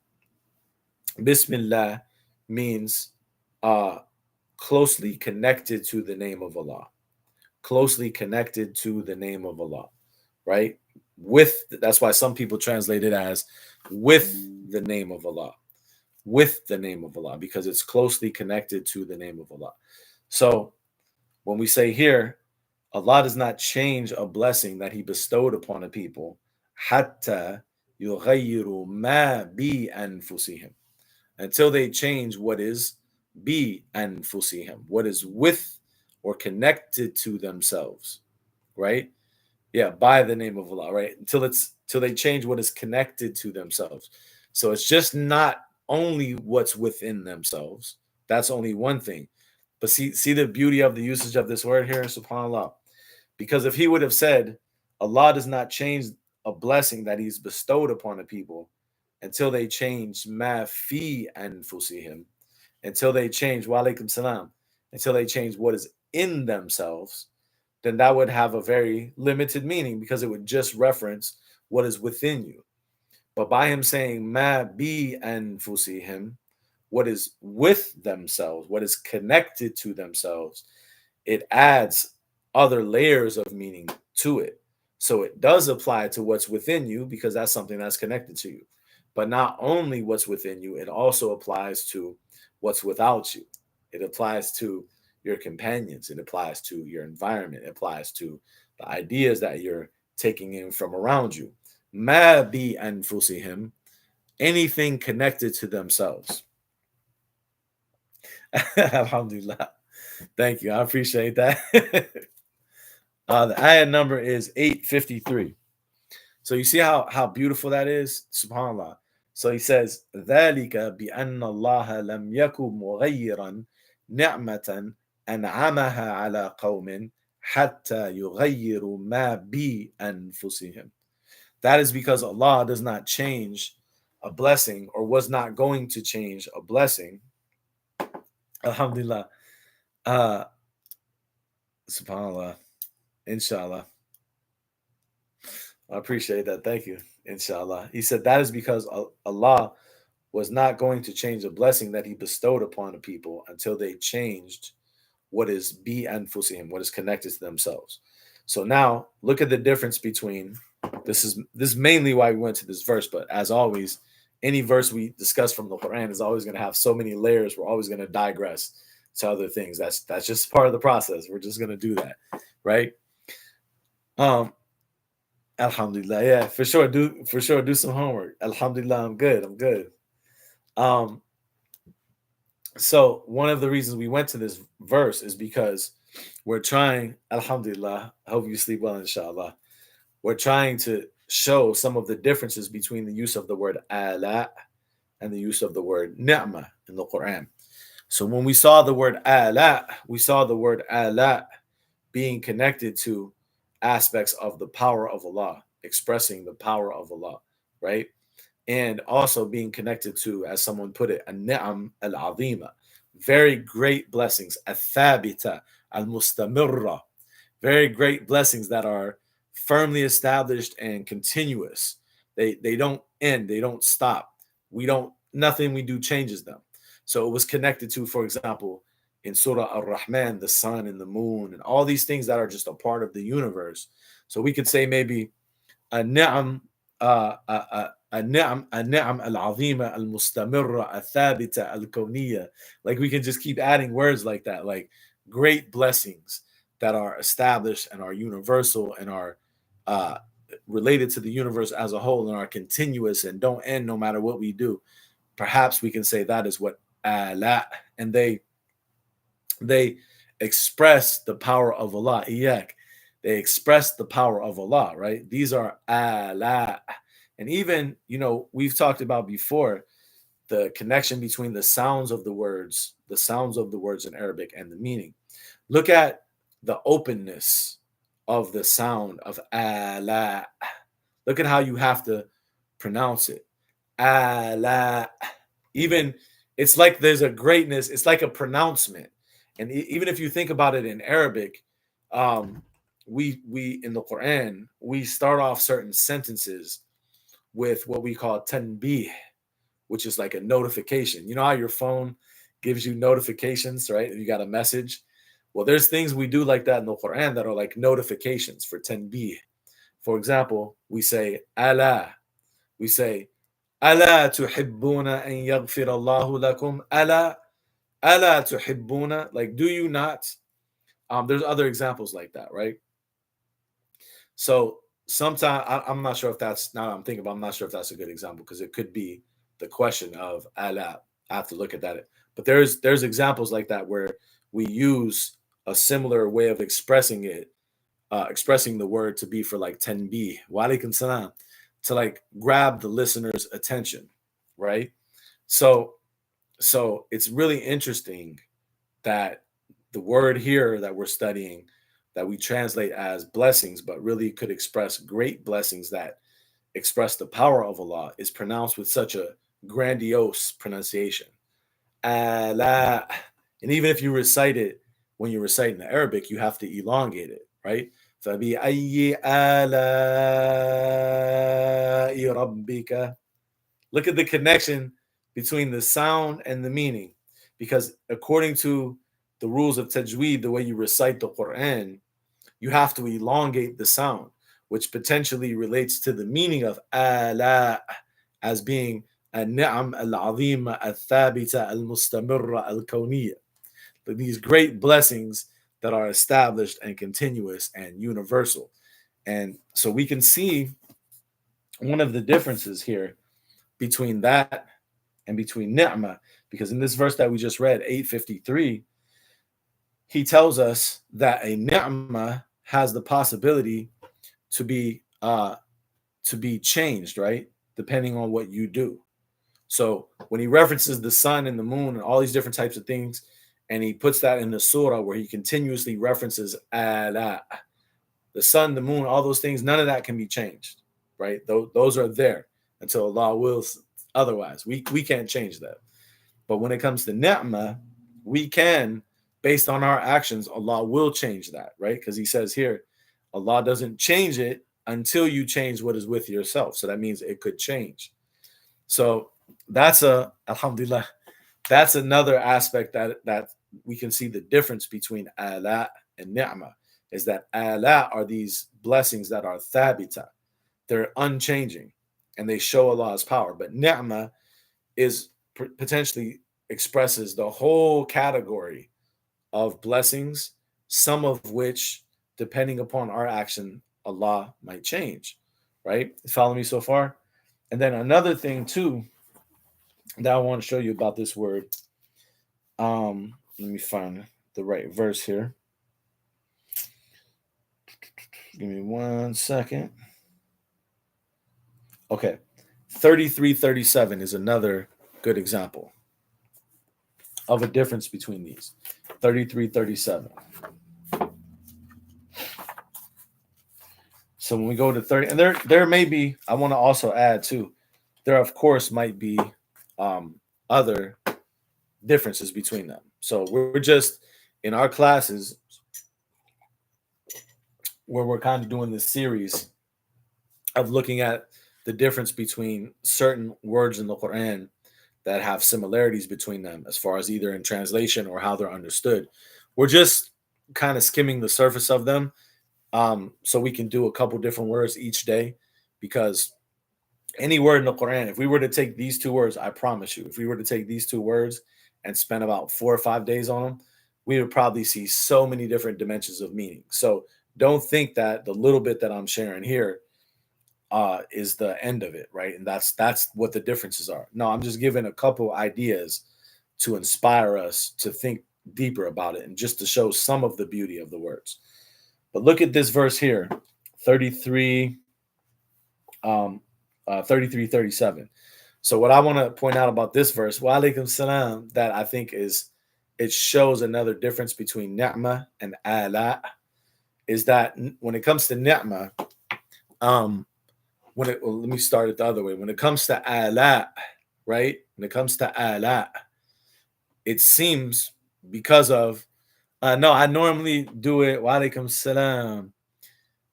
means closely connected to the name of Allah. Closely connected to the name of Allah, right? That's why some people translate it as with the name of Allah. With the name of Allah, because it's closely connected to the name of Allah. So when we say here, Allah does not change a blessing that He bestowed upon a people, hatta yughayyiru ma bi anfusihim, until they change what is bi anfusihim, what is with or connected to themselves, right? Yeah, by the name of Allah, right? Till they change what is connected to themselves. So it's just not only what's within themselves. That's only one thing. But see the beauty of the usage of this word here, subhanAllah. Because if he would have said, Allah does not change a blessing that He's bestowed upon a people until they change ma fi anfusihim, until they change, wa alaikum salam, until they change what is in themselves, then that would have a very limited meaning because it would just reference what is within you. But by Him saying ma bi anfusihim, what is with themselves, what is connected to themselves, it adds other layers of meaning to it. So it does apply to what's within you because that's something that's connected to you. But not only what's within you, it also applies to what's without you. It applies to your companions. It applies to your environment. It applies to the ideas that you're taking in from around you. Ma bi anfusihim, anything connected to themselves. Alhamdulillah. Thank you. I appreciate that. The ayah number is 853. So you see how beautiful that is? SubhanAllah. So he says, ذَلِكَ بِأَنَّ اللَّهَ لَمْ يَكُ مُغَيِّرًا نِعْمَةً أَنْعَمَهَا عَلَى قَوْمٍ حَتَّى يُغَيِّرُوا مَا بِأَنفُسِهِمْ. That is because Allah does not change a blessing, or was not going to change a blessing. Alhamdulillah. SubhanAllah. Inshallah. I appreciate that. Thank you. Inshallah. He said that is because Allah was not going to change a blessing that He bestowed upon the people until they changed what is bi anfusihim, what is connected to themselves. So now look at the difference between this is mainly why we went to this verse, but as always, any verse we discuss from the Qur'an is always going to have so many layers. We're always going to digress to other things. That's just part of the process. We're just going to do that, right? Alhamdulillah, yeah, for sure. Do some homework. Alhamdulillah, I'm good. So one of the reasons we went to this verse is because we're trying, Alhamdulillah, I hope you sleep well, inshallah. We're trying to show some of the differences between the use of the word aalaa and the use of the word ni'mah in the Quran. So when we saw the word aalaa, we saw the word aalaa being connected to aspects of the power of Allah, expressing the power of Allah, right? And also being connected to, as someone put it, an-ni'am al-azima, very great blessings, al-thabita, al-mustamirra, very great blessings that are firmly established and continuous. They don't end, they don't stop. Nothing we do changes them. So it was connected to, for example, in Surah Ar-Rahman, the sun and the moon and all these things that are just a part of the universe. So we could say maybe النعم العظيمة المستمرة الثابتة الكونية. Like we can just keep adding words like that, like great blessings that are established and are universal and are related to the universe as a whole and are continuous and don't end no matter what we do. Perhaps we can say that is what aalaa, and they express the power of Allah. They express the power of Allah, right? These are aalaa. And even, we've talked about before the connection between the sounds of the words in Arabic and the meaning. Look at the openness of the sound of aalaa. Look at how you have to pronounce it. Aalaa. Even it's like there's a greatness, it's like a pronouncement. And even if you think about it in Arabic, we in the Quran, we start off certain sentences with what we call tanbih, which is like a notification. You know how your phone gives you notifications, right? If you got a message. Well, there's things we do like that in the Quran that are like notifications for tanbih. For example, we say aalaa. We say aalaa tuhibbuna an yaghfir Allahu lakum. Aalaa tuhibbuna. Like, do you not? There's other examples like that, right? So sometimes I'm not sure if that's now I'm thinking about. I'm not sure if that's a good example because it could be the question of aalaa. I have to look at that. But there's examples like that where we use a similar way of expressing it, expressing the word to be for like tanbih, wa alaikum salam, to like grab the listener's attention, right? So it's really interesting that the word here that we're studying that we translate as blessings, but really could express great blessings that express the power of Allah is pronounced with such a grandiose pronunciation. Allah. And even if you recite it when you recite in the Arabic, you have to elongate it, right? فَبِأَيِّ آلَاءِ رَبِّكَ. Look at the connection between the sound and the meaning. Because according to the rules of tajweed, the way you recite the Quran, you have to elongate the sound, which potentially relates to the meaning of ala as being النعم العظيمة الثابتة المستمرة الكونية. These great blessings that are established and continuous and universal. And so we can see one of the differences here between that and between ni'mah, because in this verse that we just read, 853, he tells us that a ni'mah has the possibility to be changed, right? Depending on what you do. So when he references the sun and the moon and all these different types of things, and he puts that in the surah where he continuously references aalaa, the sun, the moon, all those things, none of that can be changed, right? Those are there until Allah wills otherwise. We can't change that. But when it comes to ni'mah, we can, based on our actions, Allah will change that, right? Because he says here, Allah doesn't change it until you change what is with yourself. So that means it could change. So that's alhamdulillah, that's another aspect that we can see the difference between aalaa and ni'mah, is that aalaa are these blessings that are thabita. They're unchanging and they show Allah's power. But ni'mah is potentially expresses the whole category of blessings, some of which, depending upon our action, Allah might change, right? Follow me so far? And then another thing too that I want to show you about this word. Let me find the right verse here. Give me 1 second. Okay. 3337 is another good example of a difference between these. 3337. So when we go to 30, and there may be, I want to also add too, there of course might be other differences between them. So we're just in our classes where we're kind of doing this series of looking at the difference between certain words in the Quran that have similarities between them as far as either in translation or how they're understood. We're just kind of skimming the surface of them, so we can do a couple different words each day, because any word in the Quran, if we were to take these two words, I promise you, if we were to take these two words and spend about 4 or 5 days on them, we would probably see so many different dimensions of meaning. So don't think that the little bit that I'm sharing here is the end of it, right? And that's what the differences are. No, I'm just giving a couple ideas to inspire us to think deeper about it and just to show some of the beauty of the words. But look at this verse here, 33:37. So what I want to point out about this verse, wa alaikum salam, that I think it shows another difference between ni'mah and aalaa, is that when it comes to ni'mah, let me start it the other way. When it comes to aalaa, right? When it comes to aalaa, it seems because of no, I normally do it. Wa alaikum salam.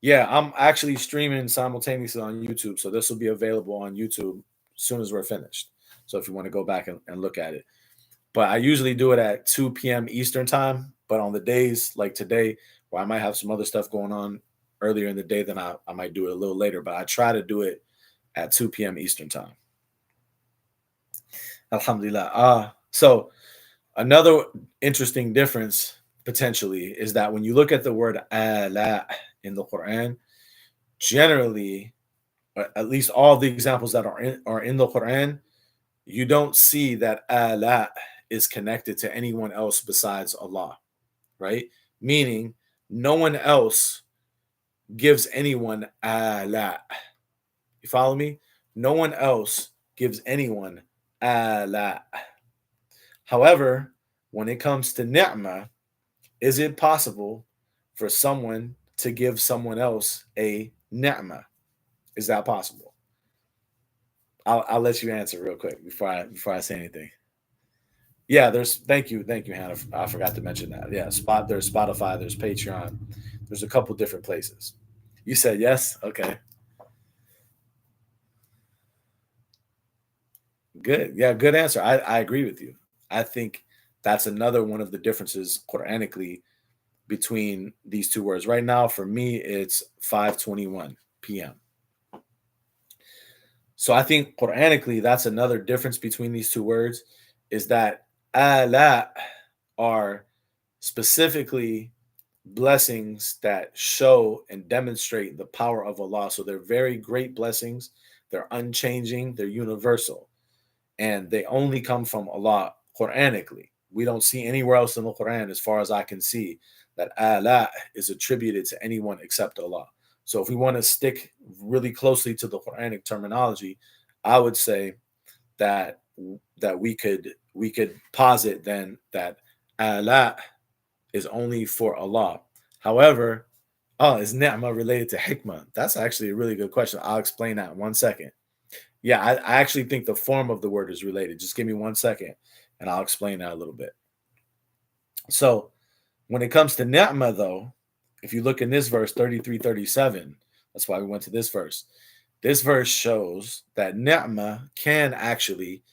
Yeah, I'm actually streaming simultaneously on YouTube, so this will be available on YouTube as soon as we're finished. So if you want to go back and look at it. but I usually do it at 2 p.m. Eastern time. But on the days like today, where I might have some other stuff going on earlier in the day, then I might do it a little later. But I try to do it at 2 p.m. Eastern time. Alhamdulillah. So another interesting difference potentially is that when you look at the word aalaa in the Quran, generally, or at least all the examples that are in the Quran, you don't see that aalaa is connected to anyone else besides Allah, right? Meaning no one else gives anyone aalaa. You follow me? No one else gives anyone aalaa. However, when it comes to ni'mah, is it possible for someone to give someone else a ni'mah? Is that possible? I'll let you answer real quick before I say anything. Yeah, thank you, Hannah. I forgot to mention that. Yeah, there's Spotify, there's Patreon, there's a couple different places. You said yes? Okay. Good. Yeah, good answer. I agree with you. I think that's another one of the differences Quranically between these two words. Right now, for me, it's 5:21 p.m. So I think Quranically, that's another difference between these two words, is that aalaa are specifically blessings that show and demonstrate the power of Allah. So they're very great blessings. They're unchanging. They're universal. And they only come from Allah Quranically. We don't see anywhere else in the Quran, as far as I can see, that aalaa is attributed to anyone except Allah. So if we want to stick really closely to the Quranic terminology, I would say that we could posit then that aalaa is only for Allah. However, is ni'mah related to hikmah? That's actually a really good question. I'll explain that in 1 second. Yeah, I actually think the form of the word is related. Just give me 1 second and I'll explain that a little bit. So when it comes to ni'mah, though, if you look in this verse 33-37, that's why we went to this verse. This verse shows that ni'mah can actually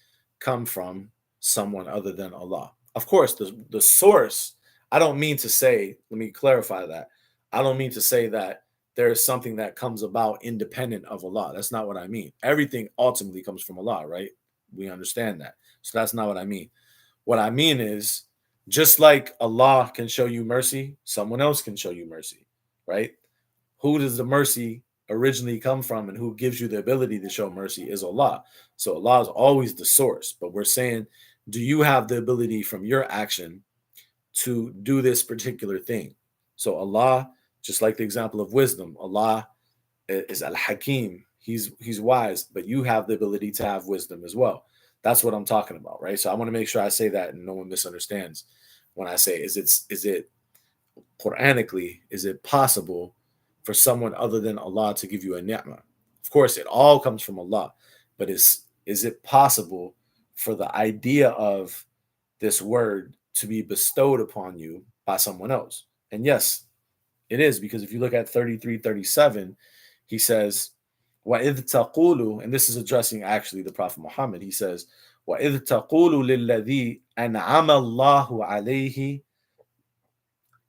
come from someone other than Allah. Of course, the source, I don't mean to say, let me clarify that. I don't mean to say that there is something that comes about independent of Allah. That's not what I mean. Everything ultimately comes from Allah, right? We understand that. So that's not what I mean. What I mean is, just like Allah can show you mercy, someone else can show you mercy, right? Who does the mercy originally come from, and who gives you the ability to show mercy is Allah. So Allah is always the source. But we're saying, do you have the ability from your action to do this particular thing? So Allah, just like the example of wisdom, Allah is al-Hakim. He's wise, but you have the ability to have wisdom as well. That's what I'm talking about, right? So I want to make sure I say that and no one misunderstands when I say, is it Quranically, is it possible for someone other than Allah to give you a ni'mah? Of course, it all comes from Allah, but is it possible for the idea of this word to be bestowed upon you by someone else? And yes, it is, because if you look at 33-37, he says, وَإِذْ تَقُولُ, and this is addressing actually the Prophet Muhammad. He says, وَإِذْ تَقُولُ لِلَّذِي أَنْعَمَ اللَّهُ عَلَيْهِ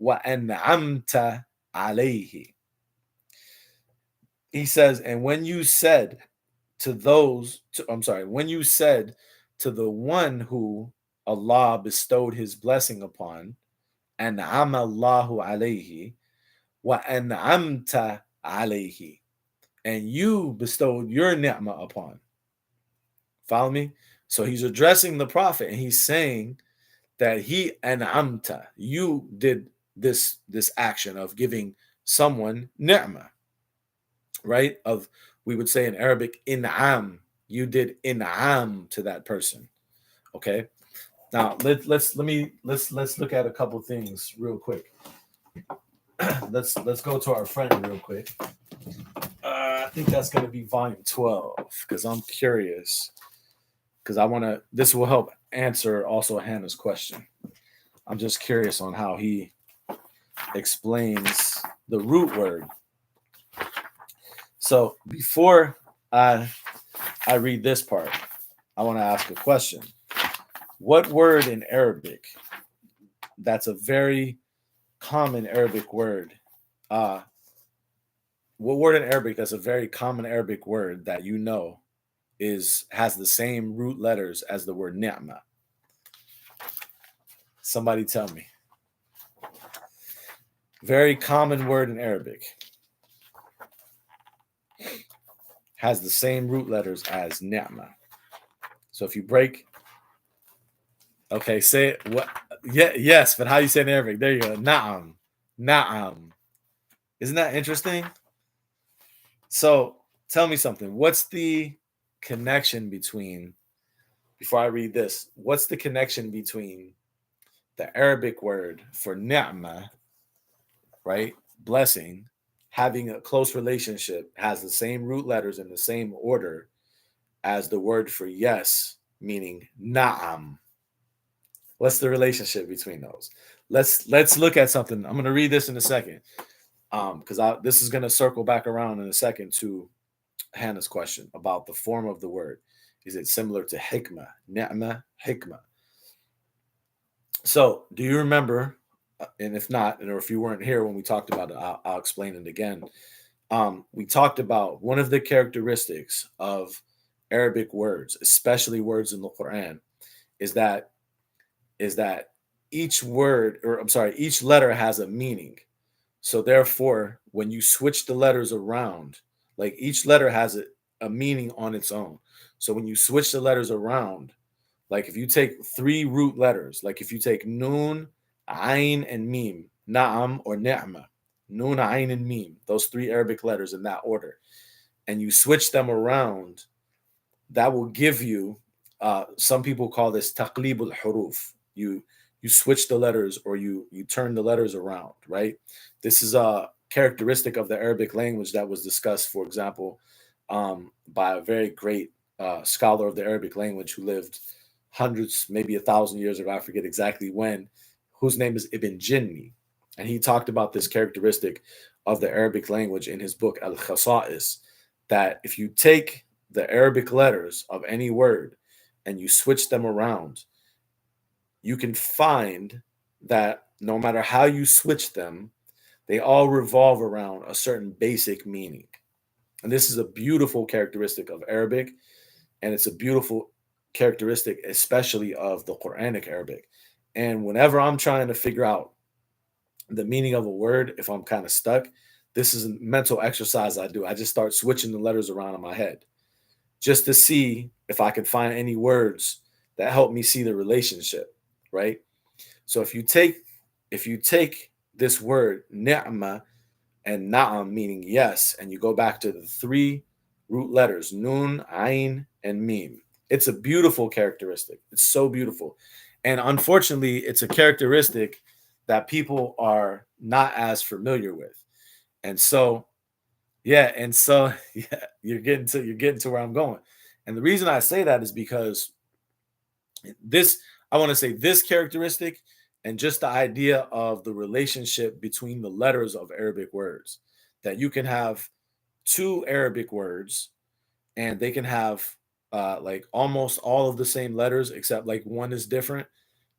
وَأَنْعَمْتَ عَلَيْهِ. He says, and when you said to when you said to the one who Allah bestowed his blessing upon, أَنْعَمَ اللَّهُ عَلَيْهِ وَأَنْعَمْتَ عَلَيْهِ, and you bestowed your ni'mah upon. Follow me? So he's addressing the Prophet, and he's saying that he an'amta, you did this action of giving someone ni'mah, right? We would say in Arabic, in'am. You did in'am to that person. Okay. Now let's look at a couple things real quick. Let's go to our friend real quick. I think that's going to be volume 12, because I'm curious, because this will help answer also Hannah's question. I'm just curious on how he explains the root word. So before I read this part, I want to ask a question. What word in Arabic that's a very common Arabic word? Uh, what word in Arabic that's a very common Arabic word that you know is has the same root letters as the word ni'ma? Somebody tell me. Very common word in Arabic. Has the same root letters as ni'ma. So if you break, okay, say it. What? Yeah, yes, but how you say it in Arabic? There you go. Na'am. Na'am. Isn't that interesting? So tell me something. What's the connection between, before I read this, what's the connection between the Arabic word for ni'ma, right? Blessing, having a close relationship, has the same root letters in the same order as the word for yes, meaning na'am. What's the relationship between those? Let's look at something. I'm going to read this in a second, because this is going to circle back around in a second to Hannah's question about the form of the word. Is it similar to hikmah, ni'mah, hikmah? So, do you remember? And if not, or if you weren't here when we talked about it, I'll explain it again. We talked about one of the characteristics of Arabic words, especially words in the Qur'an, is that each word, or I'm sorry, each letter has a meaning. So therefore, when you switch the letters around, like each letter has a meaning on its own. So when you switch the letters around, like if you take three root letters, like if you take Nun, Ain, and Mim, Na'am or Ni'ma, Nun, Ain, and Mim, those three Arabic letters in that order, and you switch them around, that will give you, some people call this taqlib al-huruf. You switch the letters, or you turn the letters around, right? This is a characteristic of the Arabic language that was discussed, for example, by a very great scholar of the Arabic language who lived hundreds, maybe 1,000 years ago. I forget exactly when, whose name is Ibn Jinni. And he talked about this characteristic of the Arabic language in his book Al-Khasa'is, that if you take the Arabic letters of any word and you switch them around, you can find that no matter how you switch them, they all revolve around a certain basic meaning. And this is a beautiful characteristic of Arabic, and it's a beautiful characteristic, especially of the Quranic Arabic. And whenever I'm trying to figure out the meaning of a word, if I'm kind of stuck, this is a mental exercise I do. I just start switching the letters around in my head just to see if I can find any words that help me see the relationship, right? So if you take this word ni'ma and na'am, meaning yes, and you go back to the three root letters nun, ain, and mim, it's a beautiful characteristic. It's so beautiful. And unfortunately, it's a characteristic that people are not as familiar with. And so, yeah, yeah, you're getting to where I'm going. And the reason I say that is because this I want to say this characteristic, and just the idea of the relationship between the letters of Arabic words, that you can have two Arabic words and they can have like almost all of the same letters except like one is different.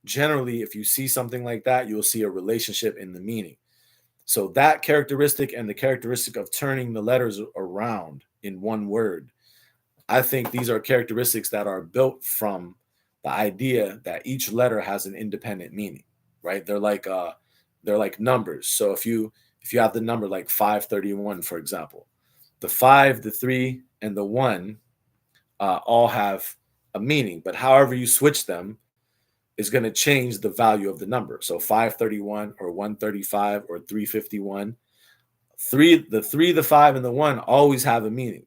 Generally, if you see something like that, you'll see a relationship in the meaning. So that characteristic and the characteristic of turning the letters around in one word, I think these are characteristics that are built from the idea that each letter has an independent meaning, right? They're like numbers. So if you have the number like 531, for example, the 5, the 3, and the 1 all have a meaning, but however you switch them is going to change the value of the number. So 531 or 135 or 351, the 5, and the 1 always have a meaning.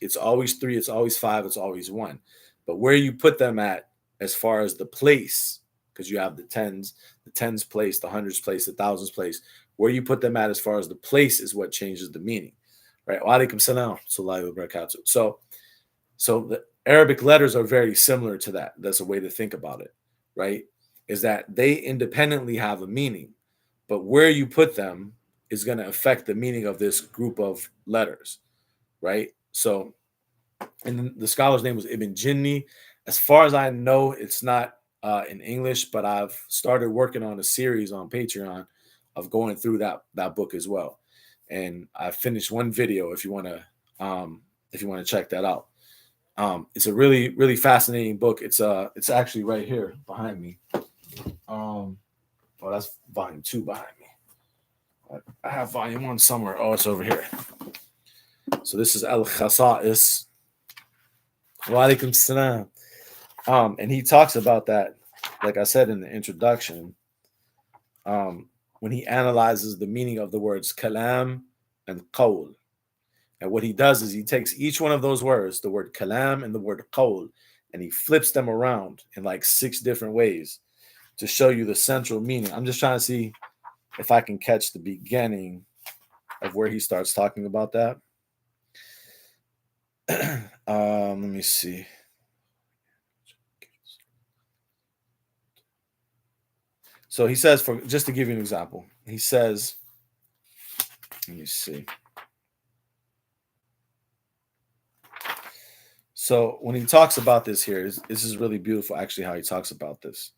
It's always 3, it's always 5, it's always 1. But where you put them at as far as the place, because you have the tens place, the hundreds place, the thousands place, where you put them at as far as the place is what changes the meaning. Right? Wa alaikum salam wa rahmatullahi wa barakatuh. So the Arabic letters are very similar to that. That's a way to think about it, right? Is that they independently have a meaning, but where you put them is going to affect the meaning of this group of letters, right? So, and the scholar's name was Ibn Jinni. As far as I know, it's not in English, but I've started working on a series on Patreon of going through that book as well. And I finished one video if you want to check that out. It's a really, really fascinating book. It's actually right here behind me. Oh, that's volume 2 behind me. I have volume 1 somewhere. Oh, it's over here. So this is al-khasa'is. Wa alaikum salam. And he talks about that, like I said in the introduction, when he analyzes the meaning of the words kalam and qawl. And what he does is he takes each one of those words, the word kalam and the word qawl, and he flips them around in like 6 different ways to show you the central meaning. I'm just trying to see if I can catch the beginning of where he starts talking about that. Let me see. So he says, for just to give you an example, he says, let me see. So when he talks about this here, this is really beautiful, actually, how he talks about this.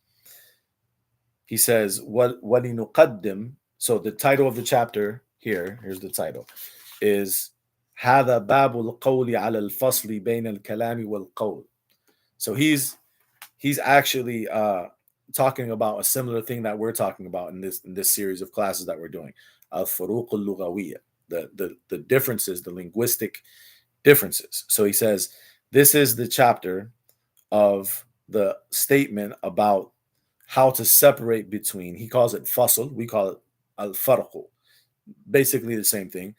He says, وَلِنُقَدِّمْ. So the title of the chapter here's the title, is هَذَا بَابُ الْقَوْلِ عَلَى الْفَصْلِ بَيْنَ الْكَلَامِ وَالْقَوْلِ. So he's actually talking about a similar thing that we're talking about in this series of classes that we're doing, al-furooq al-lughawiyyah, the differences, the linguistic differences. So he says this is the chapter of the statement about how to separate between, he calls it fasl, we call it al-furooq, basically the same thing.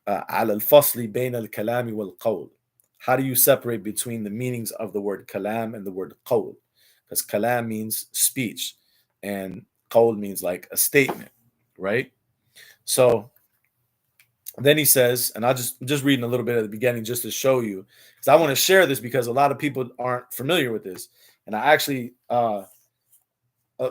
على الفصل بين الكلام والقول. How do you separate between the meanings of the word kalam and the word qawl? Because kalam means speech and qawl means like a statement, right? So then he says, and I'm just reading a little bit at the beginning just to show you, because I want to share this because a lot of people aren't familiar with this. And I actually well,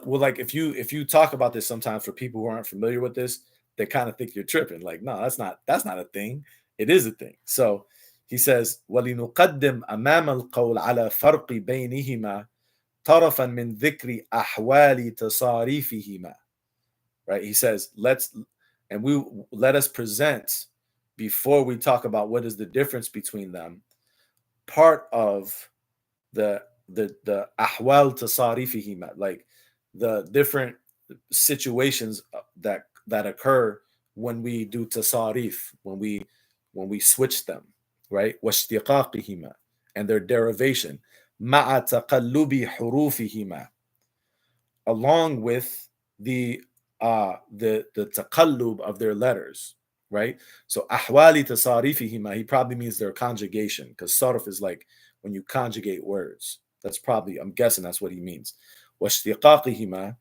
like if you talk about this sometimes for people who aren't familiar with this, they kind of think you're tripping. Like, no, that's not a thing. It is a thing. So he says, وَلِنُقَدِّمْ أَمَامَ الْقَوْلِ عَلَى فَرْقِ بَيْنِهِمَا طَرَفًا مِنْ ذِكْرِ أَحْوَالِ تَصَارِيفِهِمَا. Right? He says, let us present, before we talk about what is the difference between them, part of the ahwal tasarifihima, like the different situations that occur when we do tasarif, when we switch them, right? واشتقاقهما, and their derivation, مع تقلب حروفهما, along with the taqallub of their letters, right? So ahwali tasarifihima, he probably means their conjugation, because sarf is like when you conjugate words. I'm guessing that's what he means. واشتقاقهما,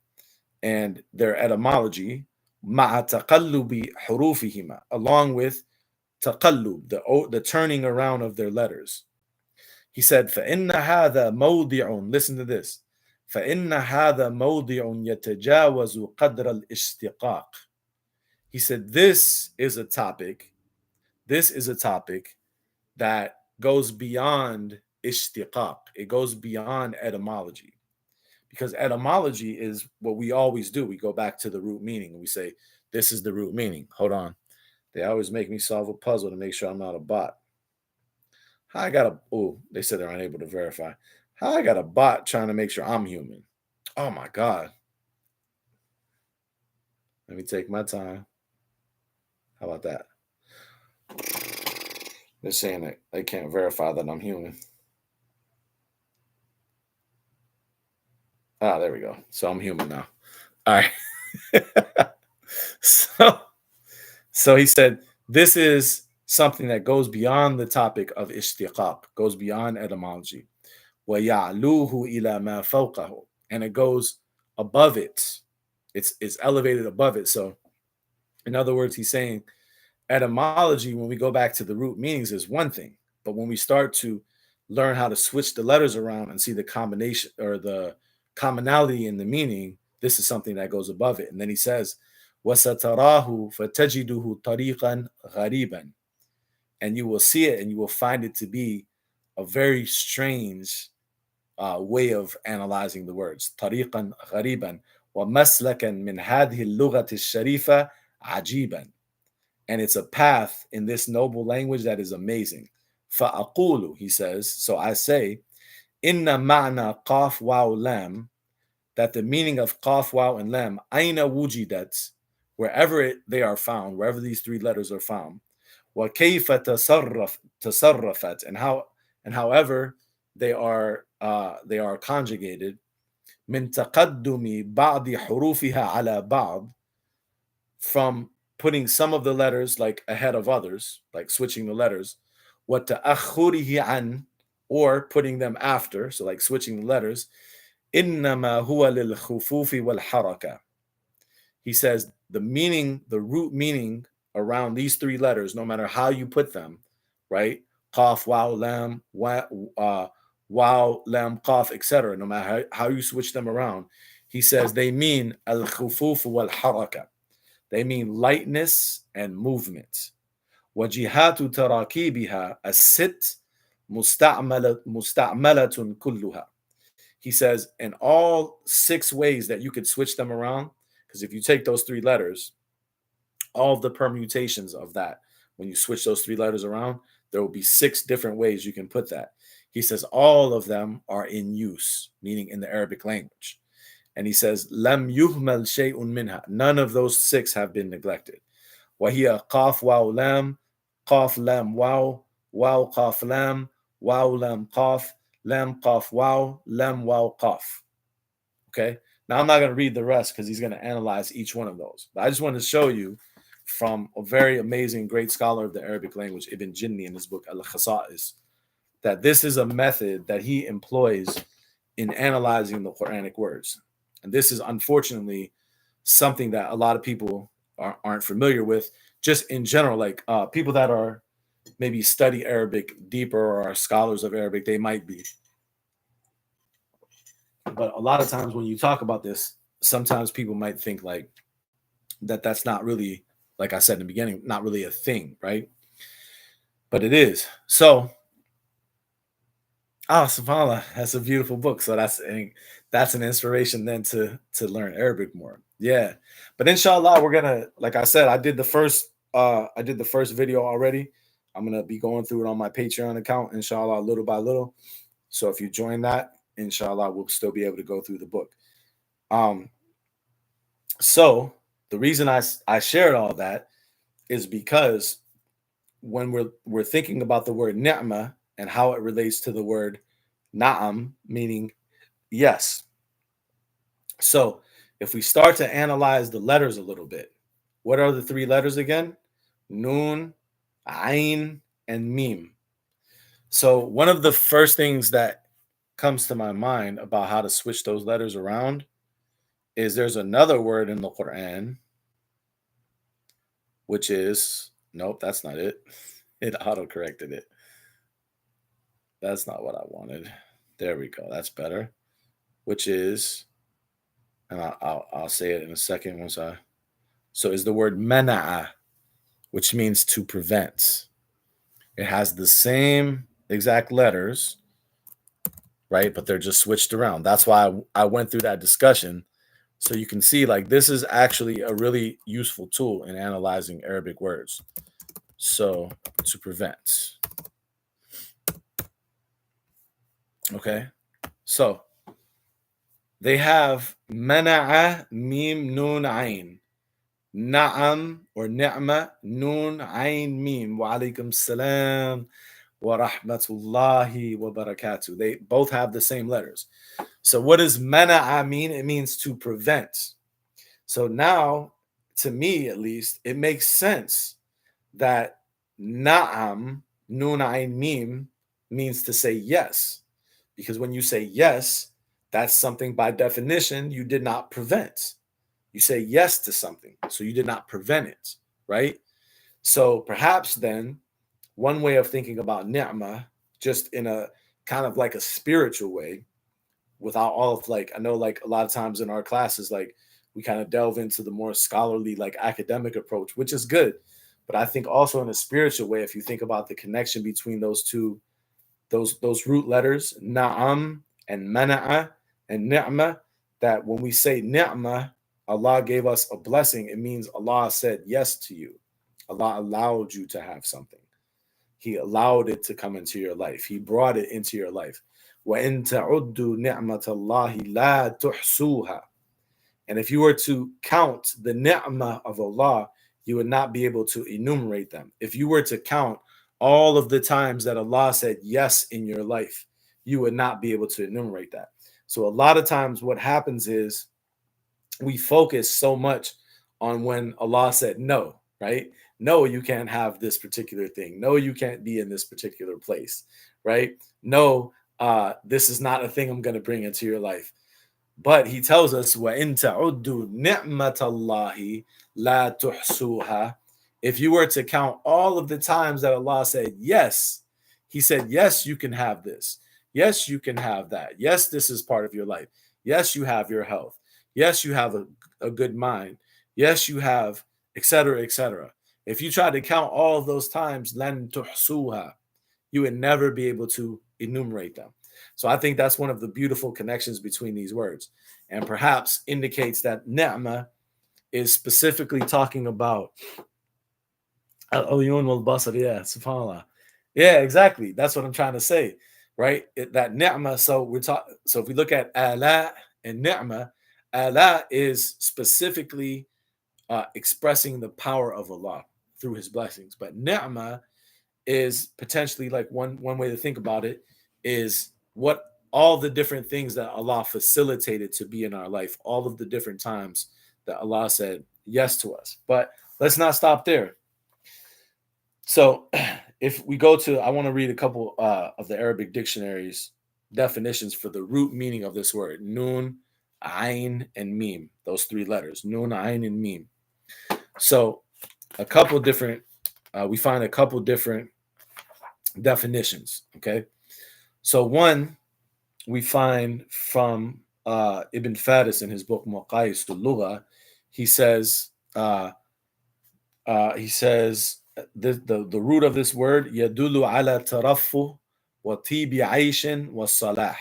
and their etymology, مع تقلب حروفهما, along with taqallub, the turning around of their letters. He said, فإن هذا موضع, listen to this, فإن هذا موضع يتجاوز قدر الاشتقاق. He said, this is a topic that goes beyond ishtiqaq. It goes beyond etymology. Because etymology is what we always do. We go back to the root meaning and we say, this is the root meaning. Hold on. They always make me solve a puzzle to make sure I'm not a bot. They said they're unable to verify. How I got a bot trying to make sure I'm human? Oh my God. Let me take my time. How about that? They're saying that they can't verify that I'm human. There we go. So I'm human now. All right. So he said, this is something that goes beyond the topic of ishtiqaq, goes beyond etymology. وَيَعْلُوهُ إِلَى مَا فَوْقَهُ, and it goes above it. It's elevated above it. So in other words, he's saying etymology, when we go back to the root meanings, is one thing. But when we start to learn how to switch the letters around and see the combination or the commonality in the meaning, this is something that goes above it. And then he says, وَسَتَرَاهُ فَتَجِدُهُ طَرِيقًا غَرِيبًا, and you will see it and you will find it to be a very strange way of analyzing the words. طريقا غريبا ومسلكا من هذه اللغة الشريفة عجيبا. And it's a path in this noble language that is amazing. فأقول, he says, so I say, إن معنى قاف واو لام, that the meaning of qaf, waw, and lam, aina wujidat, wherever they are found, wherever these three letters are found, wa kayfa tasarrafat, and however they are conjugated, min taqaddumi ba'di hurufiha ala ba'd, from putting some of the letters like ahead of others, like switching the letters, wa ta'akhurihi an, or putting them after, so like switching the letters, إنما هو للخفوف والحركة. He says the meaning, the root meaning around these three letters, no matter how you put them, right? Qaf, waw, lam, waw, lam, qaf, etc. No matter how you switch them around, he says they mean al-khufuf wal-haraka. They mean lightness and movement. وجهات تراكيبها الست مستعملة كلها. He says, in all 6 ways that you could switch them around, because if you take those 3 letters, all of the permutations of that, when you switch those 3 letters around, there will be 6 different ways you can put that. He says all of them are in use, meaning in the Arabic language. And he says, lam yuhmal shay'un minha. None of those 6 have been neglected. وهي قاف واو لام, قاف لام واو, واو قاف لام, واو لام قاف, lam qaf waw, lam waw qaf. Okay, now I'm not going to read the rest because he's going to analyze each one of those. But I just wanted to show you from a very amazing, great scholar of the Arabic language, Ibn Jinni, in his book Al-Khasa'is, that this is a method that he employs in analyzing the Quranic words. And this is unfortunately something that a lot of people aren't familiar with, just in general, like people that are maybe study Arabic deeper or are scholars of Arabic, they might be. But a lot of times when you talk about this, sometimes people might think like that's not really, like I said in the beginning, not really a thing, right? But it is. So, subhanAllah, that's a beautiful book. So that's an inspiration then to learn Arabic more. Yeah. But inshallah, we're gonna, like I said, I did the first video already. I'm going to be going through it on my Patreon account, inshallah, little by little. So if you join that, inshallah, we'll still be able to go through the book. So the reason I shared all that is because when we're thinking about the word ni'mah and how it relates to the word na'am, meaning yes. So if we start to analyze the letters a little bit, what are the 3 letters again? Noon, Ain, and Mim. So one of the first things that comes to my mind about how to switch those letters around is there's another word in the Qur'an, which is, nope, that's not it. It auto-corrected it. That's not what I wanted. There we go. That's better. Which is, and I'll say it in a second once so is the word mana'a, which means to prevent. It has the same exact letters, right? But they're just switched around. That's why I went through that discussion. So you can see like this is actually a really useful tool in analyzing Arabic words. So to prevent. Okay. So they have mana'a, mim, nun, ayn. Na'am or ni'ma, nun, ayn, mim. Wa alaikum salam wa rahmatullahi wa barakatuh. They both have the same letters. So what does mana'a mean? It means to prevent. So now, to me at least, it makes sense that na'am, nun, ayn, mim, means to say yes. Because when you say yes, that's something by definition you did not prevent. You say yes to something, so you did not prevent it, right? So perhaps then one way of thinking about ni'mah, just in a kind of like a spiritual way, without all of like, I know like a lot of times in our classes, like we kind of delve into the more scholarly, like academic approach, which is good. But I think also in a spiritual way, if you think about the connection between those two, those root letters, na'am and mana'a and ni'mah, that when we say ni'mah, Allah gave us a blessing, it means Allah said yes to you. Allah allowed you to have something. He allowed it to come into your life. He brought it into your life. وَإِن تَعُدُّوا نِعْمَةَ اللَّهِ لَا تُحْصُوهَا. And if you were to count the ni'mah of Allah, you would not be able to enumerate them. If you were to count all of the times that Allah said yes in your life, you would not be able to enumerate that. So a lot of times what happens is we focus so much on when Allah said no, right? No, you can't have this particular thing. No, you can't be in this particular place, right? No, this is not a thing I'm going to bring into your life. But he tells us, وَإِن تَعُدُّوا نِعْمَةَ اللَّهِ لَا تُحْصُوهَا. If you were to count all of the times that Allah said yes, he said, yes, you can have this. Yes, you can have that. Yes, this is part of your life. Yes, you have your health. Yes, you have a good mind. Yes, you have, etc., etc. If you try to count all of those times, لَن تُحْصُوهَا, you would never be able to enumerate them. So I think that's one of the beautiful connections between these words, and perhaps indicates that ni'mah is specifically talking about al-uyun wal-basar. Yeah, subhanAllah. Yeah, exactly. That's what I'm trying to say, right? That ni'mah. So we're talking. So if we look at aalaa and ni'mah, aalaa is specifically expressing the power of Allah through His blessings, but ni'mah is potentially, like, one way to think about it is what all the different things that Allah facilitated to be in our life, all of the different times that Allah said yes to us. But let's not stop there. So if we go to, I want to read a couple of the Arabic dictionaries definitions for the root meaning of this word: nun, ayn, and mim. Those three letters: nun, ayn, and mim. So a couple different, we find a couple different definitions. Okay, so one we find from Ibn Faris in his book Maqayis al-Lugha. He says the root of this word yadulu ala tarafu wa tibi aishin wa salah.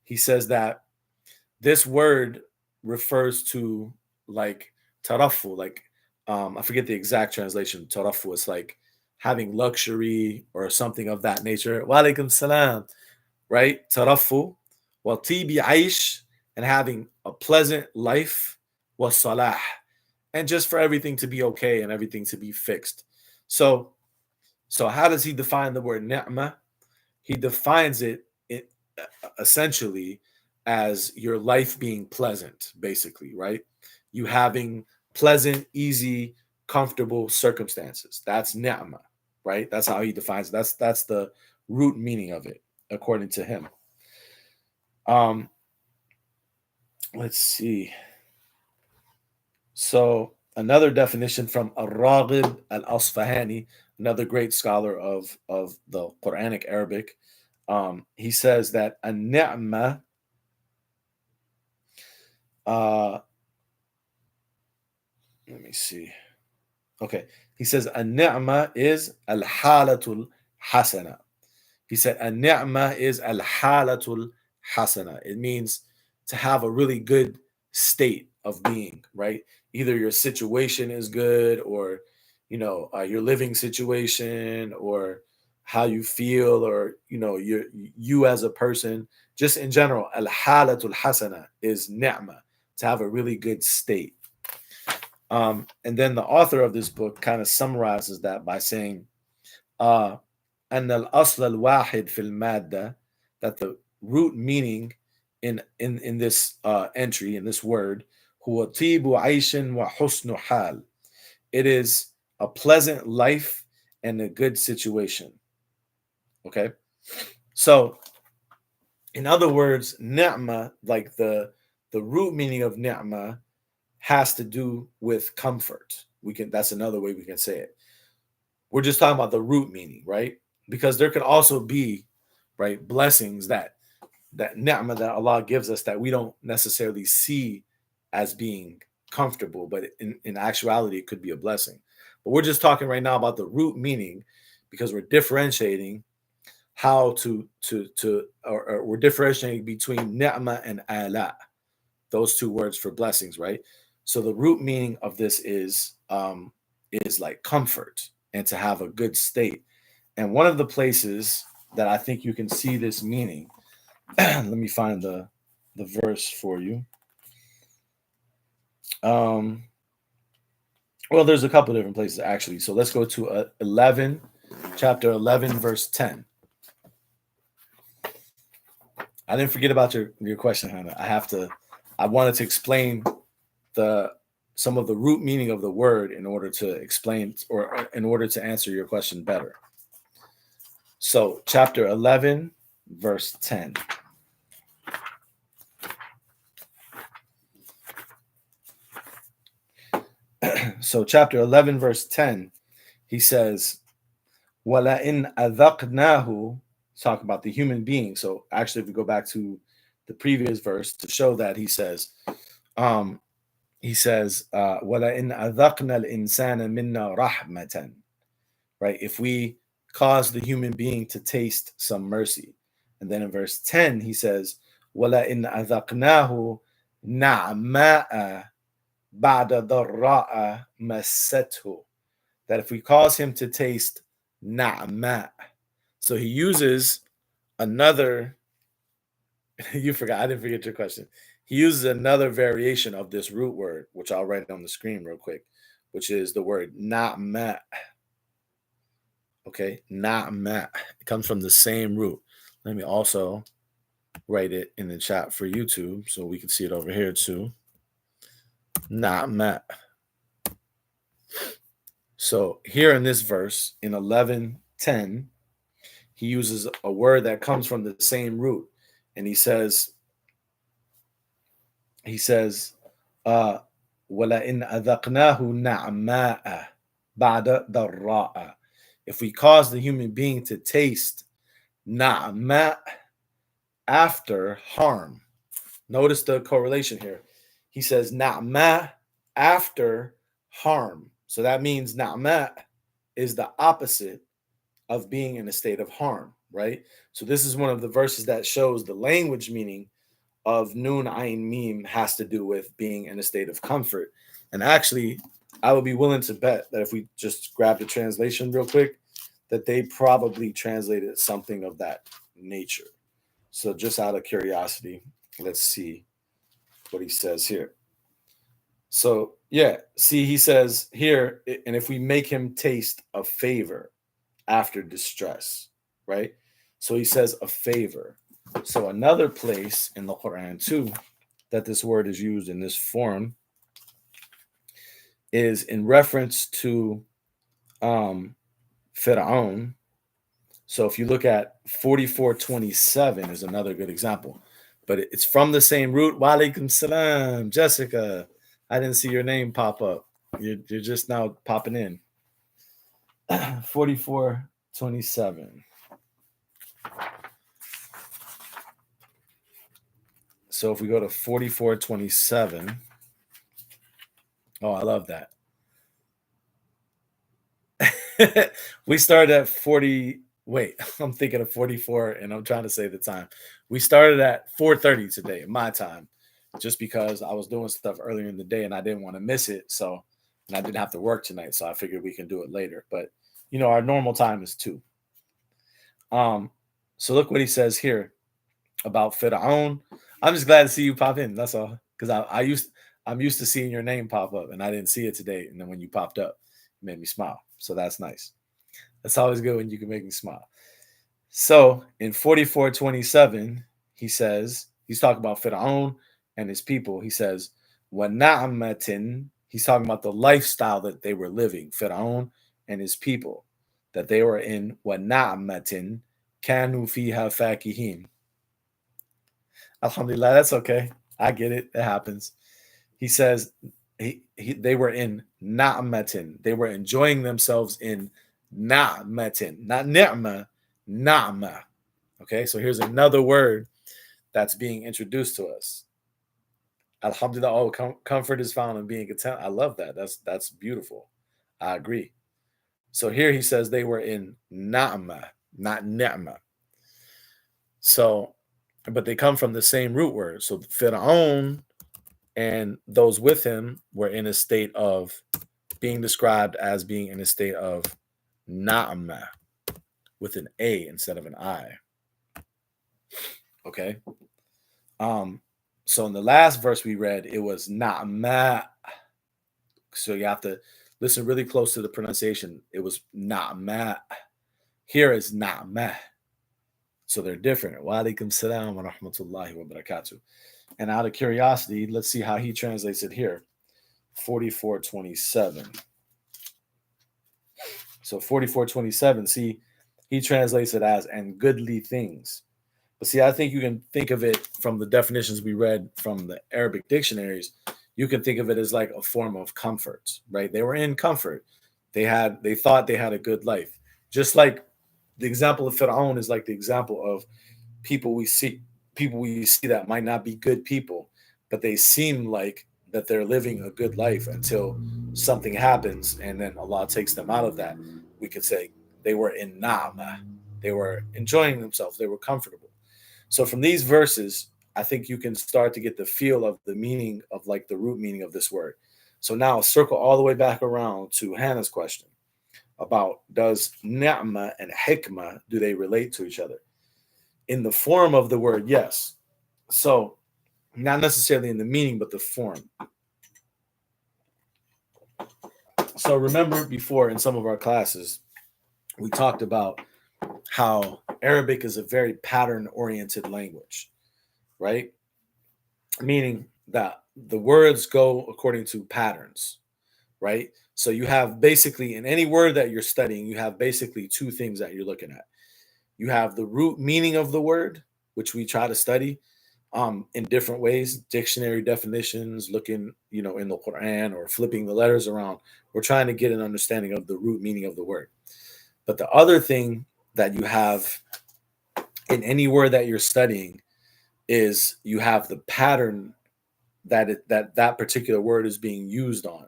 He says that this word refers to, like, tarafu, like, I forget the exact translation. Tarafu is like having luxury or something of that nature. Wa alaikum salam, right? Tarafu, wa tibi aish, and having a pleasant life, wa salah, and just for everything to be okay and everything to be fixed. So how does he define the word ni'mah? He defines it essentially as your life being pleasant, basically, right? You having pleasant, easy, comfortable circumstances. That's ni'mah, right? That's how he defines it. That's the root meaning of it, according to him. Let's see. So another definition from Ar-Raghib al-Asfahani, another great scholar of the Quranic Arabic. He says that a ni'mah, let me see. Okay, he says a ni'mah is al-halatul hasana. He said a ni'mah is al-halatul hasana. It means to have a really good state of being, right? Either your situation is good, or your living situation, or how you feel, or you as a person, just in general. Al-halatul hasana is ni'mah, to have a really good state. And then the author of this book kind of summarizes that by saying, أن الأصل الواحد في المادة, that the root meaning in this entry, in this word, هو طيب عيش وحسن حال. It is a pleasant life and a good situation. Okay, so in other words, ni'mah, like the root meaning of ni'mah, has to do with comfort. That's another way we can say it. We're just talking about the root meaning, right? Because there could also be, right, blessings that ni'mah that Allah gives us that we don't necessarily see as being comfortable, but in actuality, it could be a blessing. But we're just talking right now about the root meaning, because we're differentiating how or we're differentiating between ni'mah and aalaa, those two words for blessings, right? So the root meaning of this is like comfort and to have a good state. And one of the places that I think you can see this meaning, let me find the verse for you. Well, there's a couple different places actually. So let's go to 11, chapter 11, verse 10. I didn't forget about your question, Hannah. I wanted to explain some of the root meaning of the word in order to explain or in order to answer your question better. So chapter 11, verse 10. So chapter 11, verse 10, he says, "Wala in adhaqnahu," talk about the human being. So actually, if we go back to the previous verse to show that, he says, "Wala in adhaqna al-insana minna rahmatan," right? If we cause the human being to taste some mercy. And then in verse 10, he says, "Wala in adhaqnahu na'ma'a ba'da dharra'a massathu," that if we cause him to taste na'ma. So he uses another, you forgot, I didn't forget your question. He uses another variation of this root word, which I'll write on the screen real quick, which is the word na'ma. Okay, na'ma. It comes from the same root. Let me also write it in the chat for YouTube so we can see it over here too. Na'ma. So here in this verse, in 11:10, he uses a word that comes from the same root. And he says, وَلَئِنْ أَذَقْنَاهُ نَعْمَاءَ بَعْدَ ضَرَّاءَ. If we cause the human being to taste na'ma after harm. Notice the correlation here. He says na'ma after harm. So that means na'ma is the opposite of being in a state of harm, right? So this is one of the verses that shows the language meaning of nun ayin mim has to do with being in a state of comfort. And actually, I would be willing to bet that if we just grab the translation real quick, that they probably translated something of that nature. So just out of curiosity, let's see what he says here. So yeah, see, he says here, and if we make him taste a favor after distress, right? So he says a favor. So another place in the Qur'an too that this word is used in this form is in reference to Fir'aun. So if you look at 44:27 is another good example, but it's from the same root. Wa alaikum salam, Jessica. I didn't see your name pop up. You're just now popping in. 44:27. So if we go to 44:27, oh, I love that. We started at 40. Wait, I'm thinking of 44 and I'm trying to say the time. We started at 4:30 today, my time, just because I was doing stuff earlier in the day and I didn't want to miss it. So, and I didn't have to work tonight. So I figured we can do it later. But, you know, our normal time is 2. So look what he says here about Fir'aun. I'm just glad to see you pop in. That's all. Because I'm used to seeing your name pop up and I didn't see it today. And then when you popped up, it made me smile. So that's nice. That's always good when you can make me smile. So in 44:27, he says, he's talking about Fir'aun and his people. He says, وَنَعْمَةٍ. He's talking about the lifestyle that they were living, Fir'aun and his people, that they were in وَنَعْمَةٍ كَانُوا فِيهَا فَاكِهِينَ. Alhamdulillah, that's okay. I get it. It happens. He says they were in na'matin. They were enjoying themselves in na'matin, not ni'ma, na'ma. Okay, so here's another word that's being introduced to us. Alhamdulillah, oh, comfort is found in being content. I love that. That's beautiful. I agree. So here he says they were in na'ma, not ni'ma. So, but they come from the same root word. So Fir'aun and those with him were in a state of being described as being in a state of na'ma with an A instead of an I. Okay. So in the last verse we read, it was na'ma. So you have to listen really close to the pronunciation. It was na'ma. Here is na'ma. So they're different. Wa alaikum salam wa rahmatullahi wa barakatuh. And out of curiosity, let's see how he translates it here. 4427. So 4427, see, he translates it as and goodly things. But see, I think you can think of it from the definitions we read from the Arabic dictionaries. You can think of it as like a form of comfort, right? They were in comfort. They thought they had a good life. Just like the example of Fir'aun is like the example of people we see that might not be good people, but they seem like that they're living a good life until something happens and then Allah takes them out of that. We could say they were in Na'ma. They were enjoying themselves. They were comfortable. So from these verses, I think you can start to get the feel of the meaning of like the root meaning of this word. So now circle all the way back around to Hannah's question about does ni'mah and hikmah, do they relate to each other? In the form of the word, yes. So not necessarily in the meaning, but the form. So remember before in some of our classes, we talked about how Arabic is a very pattern-oriented language, right? Meaning that the words go according to patterns, right? So you have basically in any word that you're studying, you have basically two things that you're looking at. You have the root meaning of the word, which we try to study in different ways, dictionary definitions, looking, in the Qur'an or flipping the letters around. We're trying to get an understanding of the root meaning of the word. But the other thing that you have in any word that you're studying is you have the pattern that particular word is being used on,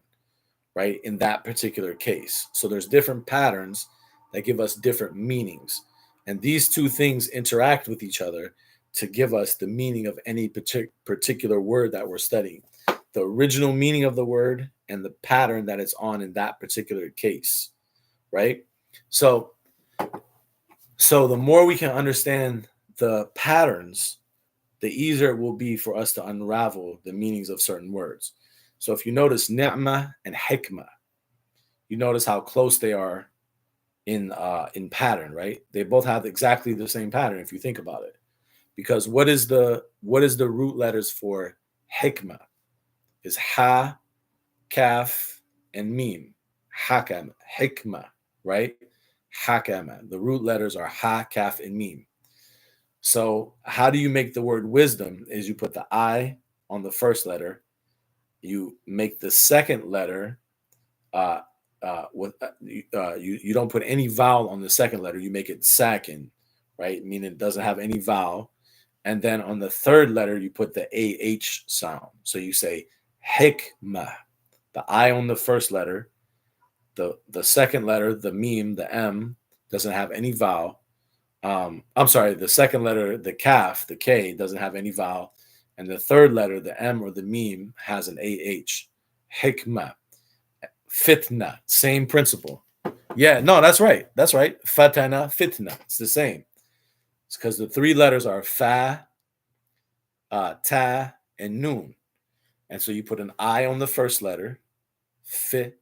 right? In that particular case. So there's different patterns that give us different meanings. And these two things interact with each other to give us the meaning of any particular word that we're studying. The original meaning of the word and the pattern that it's on in that particular case, right? So the more we can understand the patterns, the easier it will be for us to unravel the meanings of certain words. So if you notice ni'mah and hikmah, you notice how close they are in pattern, right? They both have exactly the same pattern if you think about it. Because what is the root letters for hikmah? Is ha, kaf, and mim. Hakam, hikmah, right? Hakama. The root letters are ha, kaf, and mim. So how do you make the word wisdom? Is you put the I on the first letter. You make the second letter you don't put any vowel on the second letter. You make it sakin, right? Meaning it doesn't have any vowel. And then on the third letter, you put the AH sound. So you say hikmah, the I on the first letter. The second letter, the meme, the M, doesn't have any vowel. I'm sorry, the second letter, the kaf, the K, doesn't have any vowel. And the third letter, the M or the meme, has an AH. Hikmah. Fitna, same principle. Yeah, no, that's right. That's right. Fatana, fitna. It's the same. It's because the three letters are fa, ta, and noon. And so you put an I on the first letter, fit.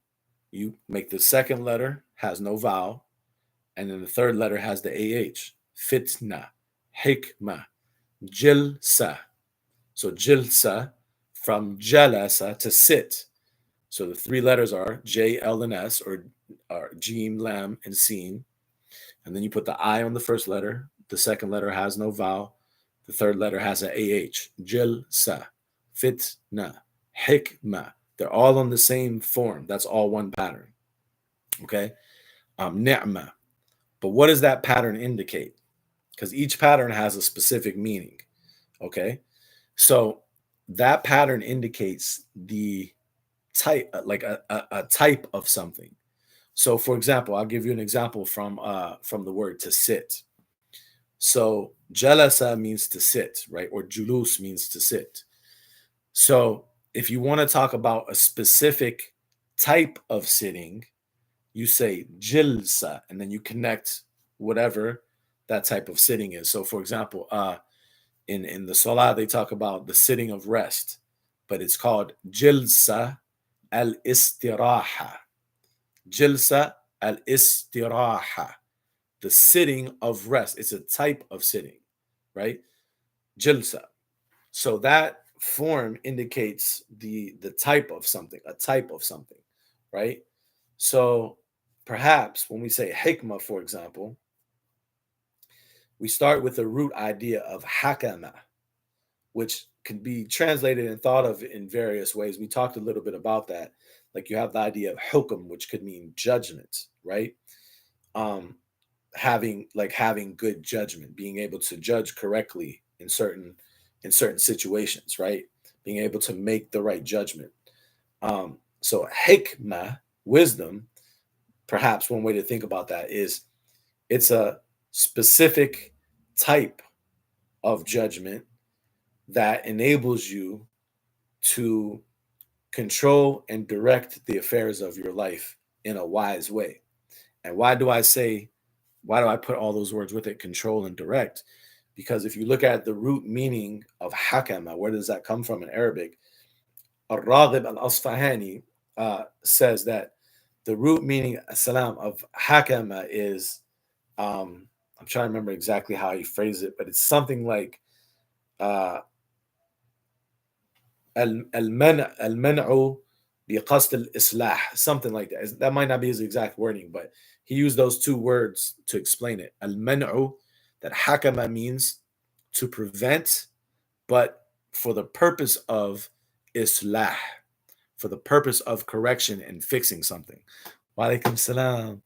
You make the second letter has no vowel, and then the third letter has the AH. Fitna, hikmah, jilsa. So jilsa, from jalasa, to sit. So the three letters are J, L, and S, or Jim, Lam, and Sin. And then you put the I on the first letter. The second letter has no vowel. The third letter has an AH. Jilsa, fitna, hikmah. They're all on the same form. That's all one pattern. Okay? Ni'mah. But what does that pattern indicate? Because each pattern has a specific meaning. Okay? So that pattern indicates the type, like a type of something. So for example, I'll give you an example from the word to sit. So jalasa means to sit, right? Or julus means to sit. So if you want to talk about a specific type of sitting, you say jilsa, and then you connect whatever that type of sitting is. So for example, in the salah, they talk about the sitting of rest, but it's called jilsa al-istiraha. Jilsa al-istiraha, the sitting of rest. It's a type of sitting, right? Jilsa. So that form indicates the type of something, a type of something, right? So perhaps when we say hikmah, for example, we start with the root idea of hakama, which can be translated and thought of in various ways. We talked a little bit about that. Like you have the idea of hukm, which could mean judgment, right? Um, having good judgment, being able to judge correctly in certain situations, right? Being able to make the right judgment. So hikmah, wisdom, perhaps one way to think about that is it's a specific type of judgment that enables you to control and direct the affairs of your life in a wise way. And why do I put all those words with it, control and direct? Because if you look at the root meaning of hakama, where does that come from in Arabic? Al-Raghib al-Asfahani says that the root meaning, salam, of hakama is, I'm trying to remember exactly how he phrased it, but it's something like uh, al-man'u biqasd al-islah, something like that. That might not be his exact wording, but he used those two words to explain it. Al-man'u, that hakama means to prevent, but for the purpose of islah, for the purpose of correction and fixing something. Wa alaikum salam.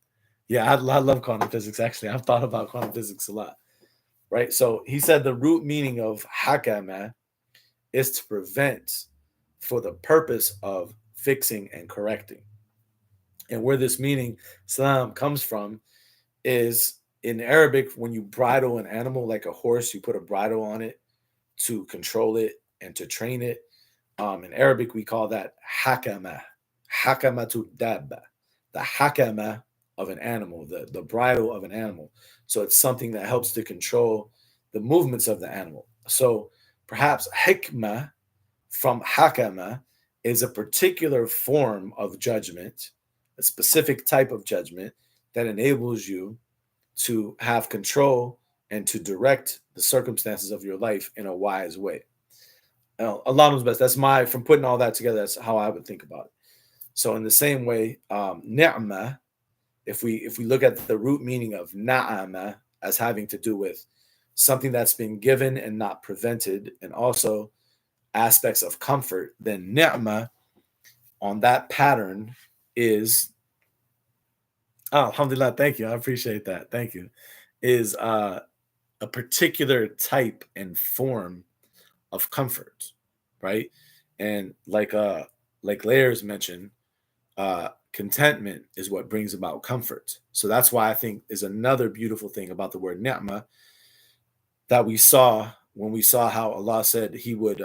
Yeah, I love quantum physics, actually. I've thought about quantum physics a lot, right? So he said the root meaning of hakama is to prevent for the purpose of fixing and correcting. And where this meaning, salam, comes from is in Arabic, when you bridle an animal like a horse, you put a bridle on it to control it and to train it. In Arabic, we call that hakama, hakamatu dabba, the hakama of an animal, the bridle of an animal. So it's something that helps to control the movements of the animal. So perhaps hikmah from hakama is a particular form of judgment, a specific type of judgment that enables you to have control and to direct the circumstances of your life in a wise way. Allah knows best. That's from putting all that together, that's how I would think about it. So in the same way, ni'mah, if we look at the root meaning of na'ama as having to do with something that's been given and not prevented, and also aspects of comfort, then ni'mah on that pattern is, oh, alhamdulillah, thank you. I appreciate that. Thank you. Is a particular type and form of comfort, right? And like Layers mentioned, contentment is what brings about comfort. So that's why I think is another beautiful thing about the word ni'mah that we saw when we saw how Allah said He would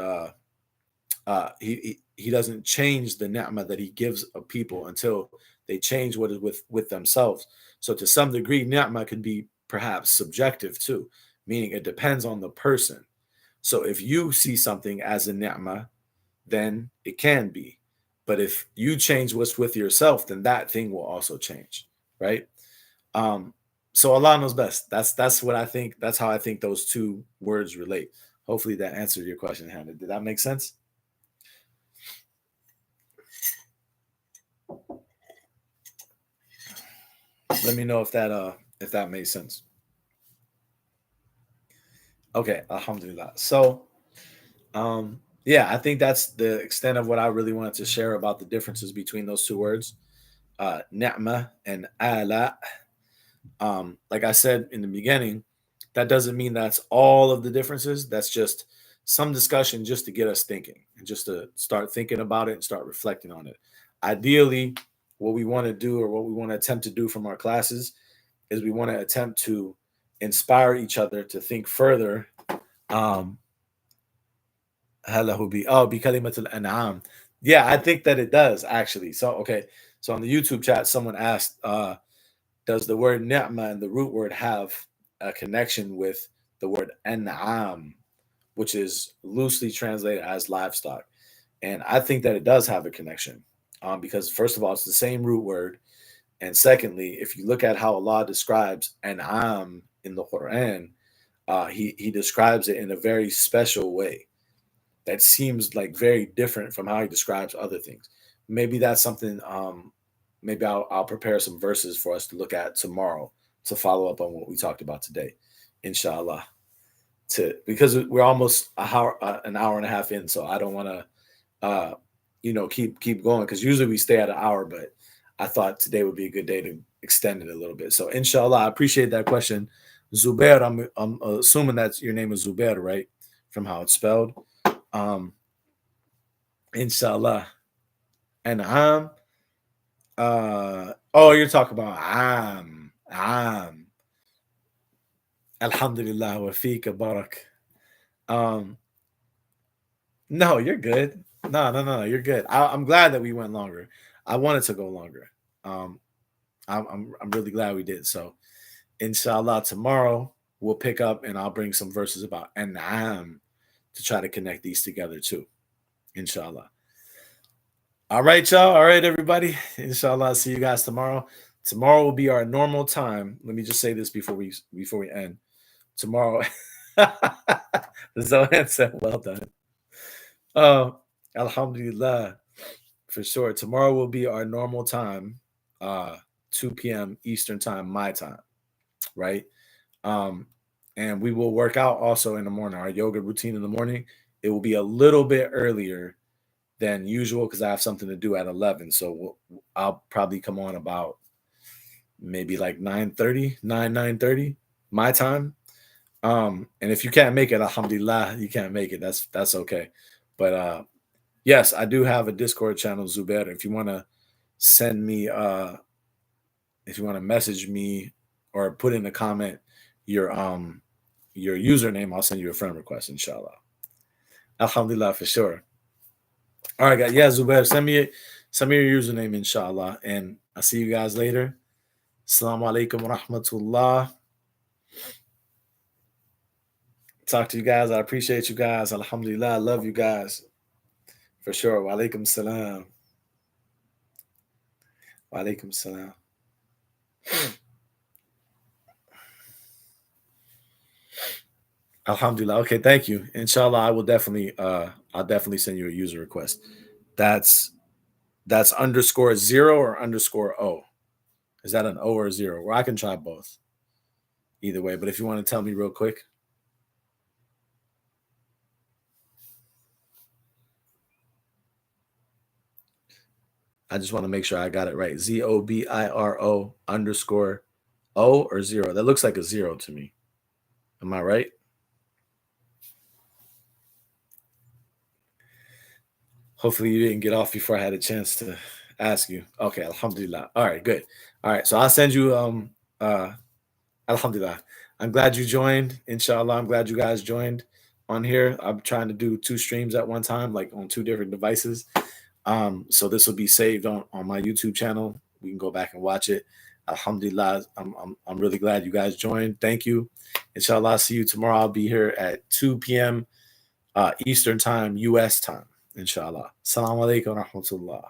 he doesn't change the ni'mah that He gives of people until they change what is with themselves. So to some degree, ni'mah can be perhaps subjective too, meaning it depends on the person. So if you see something as a ni'mah, then it can be. But if you change what's with yourself, then that thing will also change, right? Um, so Allah knows best. That's what I think. That's how I think those two words relate. Hopefully that answered your question, Hannah. Did that make sense? Let me know if that made sense. Okay, alhamdulillah. So yeah, I think that's the extent of what I really wanted to share about the differences between those two words, ni'mah and aalaa. Like I said in the beginning, that doesn't mean that's all of the differences. That's just some discussion just to get us thinking and just to start thinking about it and start reflecting on it. Ideally, what we want to do or what we want to attempt to do from our classes is we want to attempt to inspire each other to think further. Um, bi kalimatul an'am. Yeah, I think that it does actually. So okay, so on the YouTube chat, someone asked, does the word ni'ma and the root word have a connection with the word an'am, which is loosely translated as livestock? And I think that it does have a connection, because first of all, it's the same root word, and secondly, if you look at how Allah describes an'am in the Quran, he describes it in a very special way that seems like very different from how he describes other things. Maybe that's something. Maybe I'll prepare some verses for us to look at tomorrow to follow up on what we talked about today, inshallah. Because we're almost an hour and a half in, so I don't want to, keep going, because usually we stay at an hour, but I thought today would be a good day to extend it a little bit. So inshallah, I appreciate that question, Zubair. I'm assuming that's your name is Zubair, right? From how it's spelled. Inshallah. And you're talking about alhamdulillah wa fika barak. No, you're good. No, you're good. I'm glad that we went longer. I wanted to go longer. I'm really glad we did. So inshallah, tomorrow we'll pick up and I'll bring some verses about an'am to try to connect these together too. Inshallah. All right, y'all. All right, everybody. Inshallah, I'll see you guys tomorrow. Tomorrow will be our normal time. Let me just say this before we end. Tomorrow, Zohan said, "Well done." Alhamdulillah, for sure. Tomorrow will be our normal time, 2 p.m. Eastern time, my time, right? And we will work out also in the morning. Our yoga routine in the morning, it will be a little bit earlier than usual because I have something to do at 11. So I'll probably come on about maybe like 9:30 my time. And if you can't make it, alhamdulillah, you can't make it. That's okay. But yes, I do have a Discord channel, Zubair. If you want to send me, if you want to message me or put in a comment your username, I'll send you a friend request, inshallah. Alhamdulillah, for sure. All right, guys. Yeah, Zubair, send me your username, inshallah. And I'll see you guys later. Assalamu alaikum wa rahmatullah. Talk to you guys. I appreciate you guys. Alhamdulillah. I love you guys. For sure. Wa alaikum salam. Wa alaikum salam. Alhamdulillah. Okay, thank you. Inshallah, I will definitely I'll definitely send you a user request. That's _0 or _O. Is that an O or a 0? Or I can try both. Either way, but if you want to tell me real quick. I just want to make sure I got it right. ZOBIRO _O or 0. That looks like a 0 to me. Am I right? Hopefully you didn't get off before I had a chance to ask you. Okay, alhamdulillah. All right, good. All right, so I'll send you alhamdulillah. I'm glad you joined. Inshallah, I'm glad you guys joined on here. I'm trying to do 2 streams at one time, like on 2 different devices. So this will be saved on my YouTube channel. We can go back and watch it. Alhamdulillah, I'm really glad you guys joined. Thank you. Inshallah, I'll see you tomorrow. I'll be here at 2 p.m. Eastern time, US time. Inshallah. Assalamu alaikum wa rahmatullah.